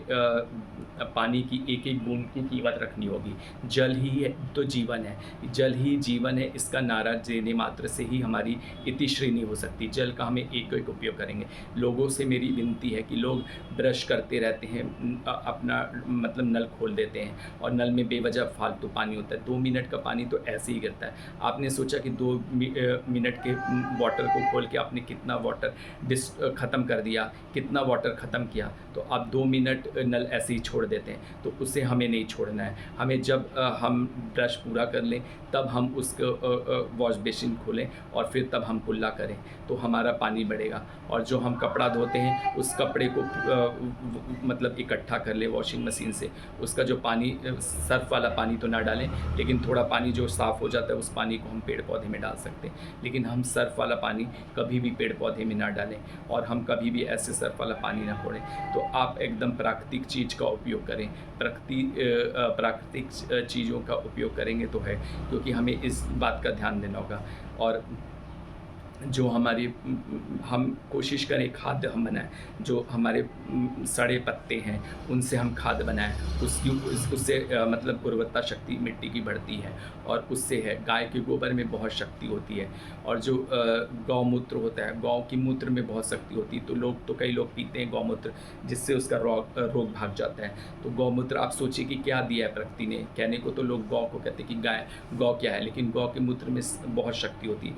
पानी की एक एक बूंद की कीमत रखनी होगी। जल ही है तो जीवन है, जल ही जीवन है, इसका नारा देने मात्र से ही हमारी इतिश्री नहीं हो सकती। जल का हमें एक एक उपयोग करेंगे। लोगों से मेरी विनती है कि लोग ब्रश करते रहते हैं, अपना मतलब नल खोल देते हैं और नल में बेवजह फालतू पानी होता है। 2 मिनट का पानी तो ऐसे ही गिरता है। आपने सोचा कि 2 मिनट के वाटर को खोल के आपने कितना वाटर ख़त्म कर दिया, कितना वाटर ख़त्म किया। तो आप 2 मिनट नल ऐसे ही छोड़ देते हैं, तो उसे हमें नहीं छोड़ना है। हमें जब हम ब्रश पूरा कर लें तब हम उसको वॉश बेसिन खोलें और फिर तब हम कुल्ला करें, तो हमारा पानी बढ़ेगा। और जो हम कपड़ा धोते हैं उस कपड़े को मतलब इकट्ठा कर लें वॉशिंग मशीन से। उसका जो पानी, सर्फ़ वाला पानी तो ना डालें, लेकिन थोड़ा पानी जो साफ़ हो जाता है उस पानी को हम पेड़ पौधे में डाल सकते हैं। लेकिन हम सर्फ़ वाला पानी कभी भी पेड़ पौधे में ना डालें, और हम कभी भी ऐसे सर्फ़ वाला पानी ना छोड़ें। तो आप एकदम प्राकृतिक चीज़ का उपयोग करें। प्राकृतिक चीज़ों का उपयोग करेंगे तो है, क्योंकि हमें इस बात का ध्यान देना होगा। और जो हमारी हम कोशिश करें खाद हम बनाएं, जो हमारे सड़े पत्ते हैं उनसे हम खाद बनाएं। उससे मतलब उर्वरता शक्ति मिट्टी की बढ़ती है, और उससे है गाय के गोबर में बहुत शक्ति होती है। और जो गौमूत्र होता है, गौ की मूत्र में बहुत शक्ति होती है। तो कई लोग पीते हैं गौमूत्र, जिससे उसका रोग भाग जाता है। तो गौमूत्र आप सोचिए कि क्या दिया है प्रकृति ने। कहने को तो लोग गौ को कहते हैं कि गौ क्या है, लेकिन गौ के मूत्र में बहुत शक्ति होती है।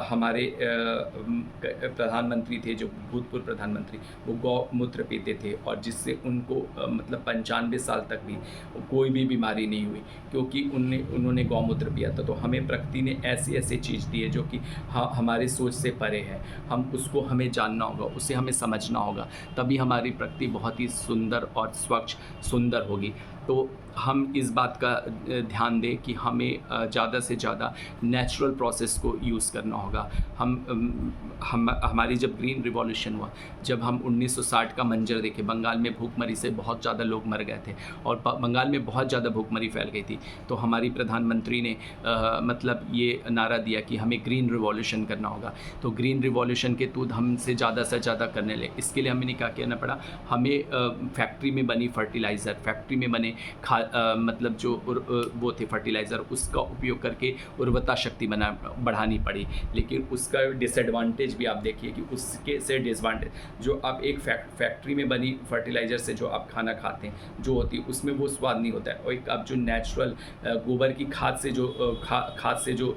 हमारे प्रधानमंत्री थे, जो भूतपूर्व प्रधानमंत्री, वो गौमूत्र पीते थे, और जिससे उनको मतलब 95 साल तक भी कोई भी बीमारी नहीं हुई, क्योंकि उन्होंने गौमूत्र पिया था। तो हमें प्रकृति ने ऐसी ऐसी चीज़ दी है जो कि हमारे सोच से परे है। उसको हमें जानना होगा, उसे हमें समझना होगा, तभी हमारी प्रकृति बहुत ही सुंदर और स्वच्छ सुंदर होगी। तो हम इस बात का ध्यान दें कि हमें ज़्यादा से ज़्यादा नेचुरल प्रोसेस को यूज़ करना होगा। हमारी जब ग्रीन रिवॉल्यूशन हुआ, जब हम 1960 का मंजर देखे, बंगाल में भूखमरी से बहुत ज़्यादा लोग मर गए थे, और बंगाल में बहुत ज़्यादा भूखमरी फैल गई थी। तो हमारी प्रधानमंत्री ने मतलब ये नारा दिया कि हमें ग्रीन रिवॉल्यूशन करना होगा। तो ग्रीन रिवॉल्यूशन के तूद हमसे ज़्यादा से ज़्यादा करने लगे। इसके लिए हमें क्या करना पड़ा, हमें फैक्ट्री में बनी फर्टिलाइज़र, फैक्ट्री में बने मतलब जो वो थे फर्टिलाइज़र, उसका उपयोग करके उर्वरता शक्ति बढ़ानी पड़ी। लेकिन उसका डिसएडवांटेज भी आप देखिए कि उसके से डिसएडवांटेज, जो आप एक फैक्ट्री में बनी फर्टिलाइज़र से जो आप खाना खाते हैं जो होती है, उसमें वो स्वाद नहीं होता है। और एक आप जो नेचुरल गोबर की खाद से जो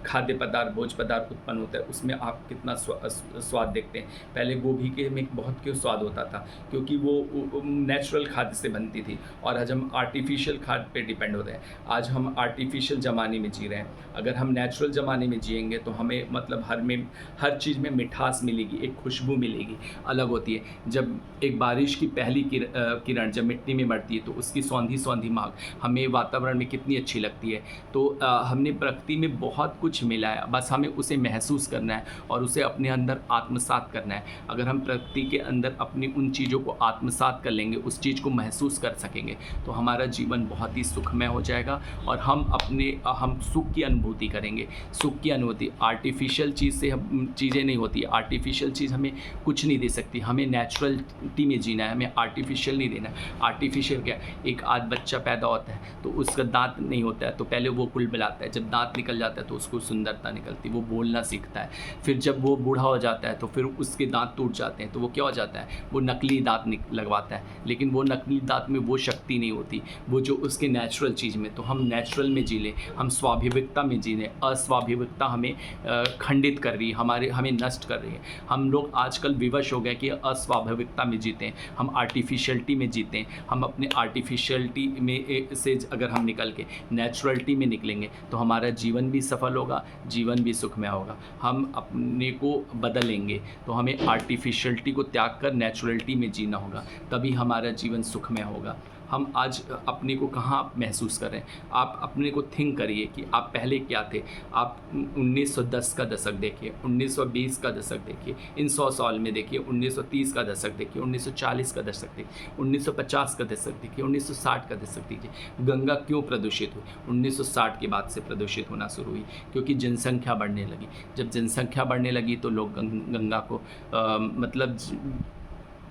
खाद्य पदार्थ, भोज्य पदार्थ उत्पन्न होता है, उसमें आप कितना स्वाद देखते हैं। पहले गोभी के में बहुत क्यों स्वाद होता था, क्योंकि वो नेचुरल खाद से बनती थी। और आज हम आर्टिफिशियल खाद पे डिपेंड हो रहे हैं। आज हम आर्टिफिशियल ज़माने में जी रहे हैं। अगर हम नेचुरल ज़माने में जिएंगे तो हमें मतलब हर चीज़ में मिठास मिलेगी, एक खुशबू मिलेगी, अलग होती है। जब एक बारिश की पहली किरण जब मिट्टी में मरती है तो उसकी सौंधी सौंधी महक हमें वातावरण में कितनी अच्छी लगती है। तो हमने प्रकृति में बहुत कुछ मिला है, बस हमें उसे महसूस करना है और उसे अपने अंदर आत्मसात करना है। अगर हम प्रकृति के अंदर अपनी उन चीज़ों को आत्मसात कर लेंगे, उस चीज़ को महसूस कर सकेंगे, तो हमारा जीवन बहुत ही सुखमय हो जाएगा और हम सुख की अनुभूति करेंगे। सुख की अनुभूति आर्टिफिशियल चीज़ से चीज़ें नहीं होती। आर्टिफिशियल चीज़ हमें कुछ नहीं दे सकती। हमें नेचुरलिटी में जीना है, हमें आर्टिफिशियल नहीं देना। आर्टिफिशियल क्या, एक आज बच्चा पैदा होता है तो उसका दांत नहीं होता है, तो पहले वो कुलबुलाता है। जब दांत निकल जाता है तो उसको सुंदरता निकलती, वो बोलना सीखता है। फिर जब वो बूढ़ा हो जाता है तो फिर उसके दांत टूट जाते हैं, तो वो क्या हो जाता है, वो नकली दांत लगवाता है। लेकिन वो नकली दांत में वो शक्ति नहीं होती, वो जो उसके नेचुरल चीज़ में। तो हम नेचुरल में जी लें, हम स्वाभाविकता में जी लें। अस्वाभाविकता हमें खंडित कर रही है, हमें नष्ट कर रही है। हम लोग आजकल विवश हो गए कि अस्वाभाविकता में जीते हैं, हम आर्टिफिशियलिटी में जीते हैं। हम अपने आर्टिफिशियलिटी में से अगर हम निकल के नेचुरलिटी में निकलेंगे तो हमारा जीवन भी सफल होगा, जीवन भी सुखमय होगा। हम अपने को बदलेंगे तो हमें आर्टिफिशियलिटी को त्याग कर नेचुरलिटी में जीना होगा, तभी हमारा जीवन सुखमय होगा। हम आज अपने को कहाँ महसूस कर रहे हैं। आप अपने को थिंक करिए कि आप पहले क्या थे। आप 1910 का दशक देखिए, 1920 का दशक देखिए, इन 100 साल में देखिए, 1930 का दशक देखिए, 1940 का दशक देखिए, 1950 का दशक देखिए, 1960 का दशक देखिए। गंगा क्यों प्रदूषित हुई? 1960 के बाद से प्रदूषित होना शुरू हुई, क्योंकि जनसंख्या बढ़ने लगी। जब जनसंख्या बढ़ने लगी तो लोग गंगा को मतलब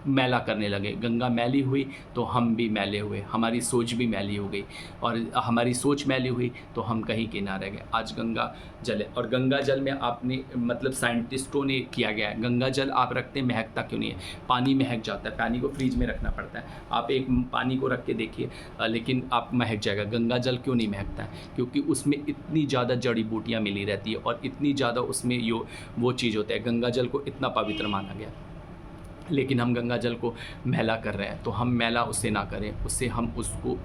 मैला करने लगे। गंगा मैली हुई तो हम भी मैले हुए, हमारी सोच भी मैली हो गई, और हमारी सोच मैली हुई तो हम कहीं के ना रह गए। आज गंगा जल है, और गंगा जल में आपने मतलब साइंटिस्टों ने किया गया है, गंगा जल आप रखते हैं महकता क्यों नहीं है? पानी महक जाता है, पानी को फ्रीज में रखना पड़ता है। आप एक पानी को रख के देखिए, लेकिन आप महक जाएगा। गंगा जल क्यों नहीं महकता है? क्योंकि उसमें इतनी ज़्यादा जड़ी बूटियाँ मिली रहती है, और इतनी ज़्यादा उसमें वो चीज़ होता है। गंगा जल को इतना पवित्र माना गया, लेकिन हम गंगा जल को मैला कर रहे हैं। तो हम मैला उससे ना करें, उससे हम उसको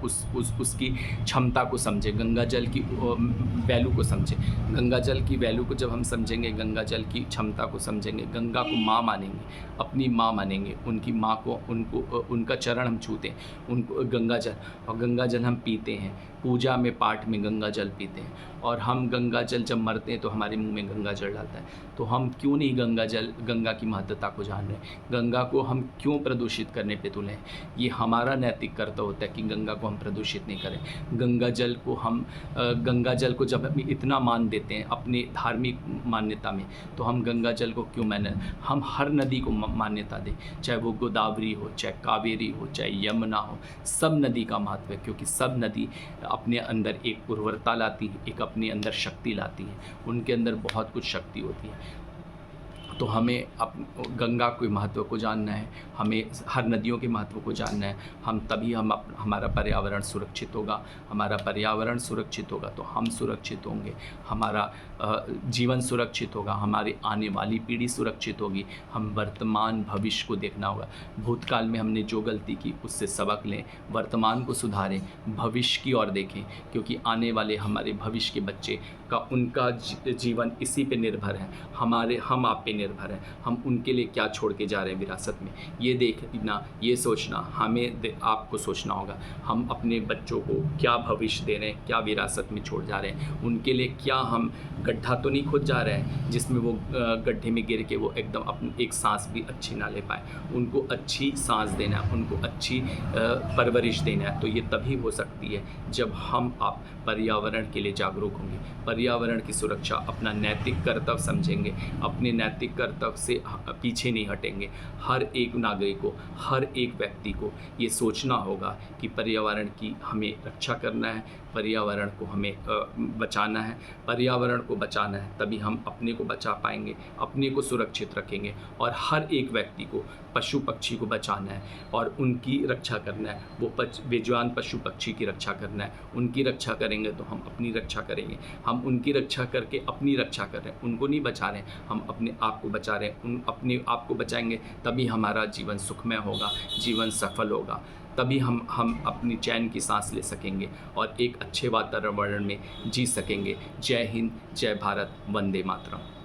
उसकी क्षमता को समझें, गंगा जल की वैल्यू को समझें। गंगा जल की वैल्यू को जब हम समझेंगे, गंगा जल की क्षमता को समझेंगे, गंगा को माँ मानेंगे, अपनी माँ मानेंगे, उनकी माँ को उनका चरण हम छूते हैं, उनको गंगा जल, और गंगा जल हम पीते हैं। पूजा में पाठ में गंगा जल पीते हैं, और हम गंगा जल जब मरते हैं तो हमारे मुंह में गंगा जल डालता है। तो हम क्यों नहीं गंगा की महत्वता को जान रहे हैं? गंगा को हम क्यों प्रदूषित करने पे तुले हैं? ये हमारा नैतिक कर्तव्य होता है कि गंगा को हम प्रदूषित नहीं करें। गंगा जल को जब हम इतना मान देते हैं अपनी धार्मिक मान्यता में, तो हम गंगा जल को क्यों माने? हम हर नदी को मान्यता दें, चाहे वो गोदावरी हो, चाहे कावेरी हो, चाहे यमुना हो। सब नदी का महत्व है, क्योंकि सब नदी अपने अंदर एक उर्वरता लाती है, एक अपने अंदर शक्ति लाती है, उनके अंदर बहुत कुछ शक्ति होती है। तो हमें गंगा के महत्व को जानना है, हमें हर नदियों के महत्व को जानना है। हम तभी हमारा पर्यावरण सुरक्षित होगा। हमारा पर्यावरण सुरक्षित होगा तो हम सुरक्षित होंगे, हमारा जीवन सुरक्षित होगा, हमारी आने वाली पीढ़ी सुरक्षित होगी। हम वर्तमान भविष्य को देखना होगा। भूतकाल में हमने जो गलती की उससे सबक लें, वर्तमान को सुधारें, भविष्य की ओर देखें, क्योंकि आने वाले हमारे भविष्य के बच्चे का उनका जीवन इसी पे निर्भर है, हम आप पे निर्भर है। हम उनके लिए क्या छोड़ के जा रहे हैं विरासत में, ये देखना, ये सोचना हमें आपको सोचना होगा। हम अपने बच्चों को क्या भविष्य दे रहे हैं, क्या विरासत में छोड़ जा रहे हैं, उनके लिए क्या हम गड्ढा तो नहीं खोद जा रहे हैं जिसमें वो गड्ढे में गिर के वो एकदम अपनी एक सांस भी अच्छी ना ले पाए। उनको अच्छी सांस देना है, उनको अच्छी परवरिश देना है। तो ये तभी हो सकती है जब हम आप पर्यावरण के लिए जागरूक होंगे, पर्यावरण की सुरक्षा अपना नैतिक कर्तव्य समझेंगे, अपने नैतिक कर्तव्य से पीछे नहीं हटेंगे। हर एक नागरिक को, हर एक व्यक्ति को ये सोचना होगा कि पर्यावरण की हमें रक्षा करना है, पर्यावरण को हमें बचाना है। पर्यावरण को बचाना है तभी हम अपने को बचा पाएंगे, अपने को सुरक्षित रखेंगे। और हर एक व्यक्ति को पशु पक्षी को बचाना है और उनकी रक्षा करना है। वो बेजुबान पशु पक्षी की रक्षा करना है। उनकी रक्षा करेंगे तो हम अपनी रक्षा करेंगे। हम उनकी रक्षा करके अपनी रक्षा कर रहे हैं, उनको नहीं बचा रहे हैं, हम अपने आप को बचा रहे हैं। अपने आप को बचाएंगे तभी हमारा जीवन सुखमय होगा, जीवन सफल होगा। तभी हम अपनी चैन की सांस ले सकेंगे और एक अच्छे वातावरण में जी सकेंगे। जय हिंद, जय भारत, वंदे मातरम।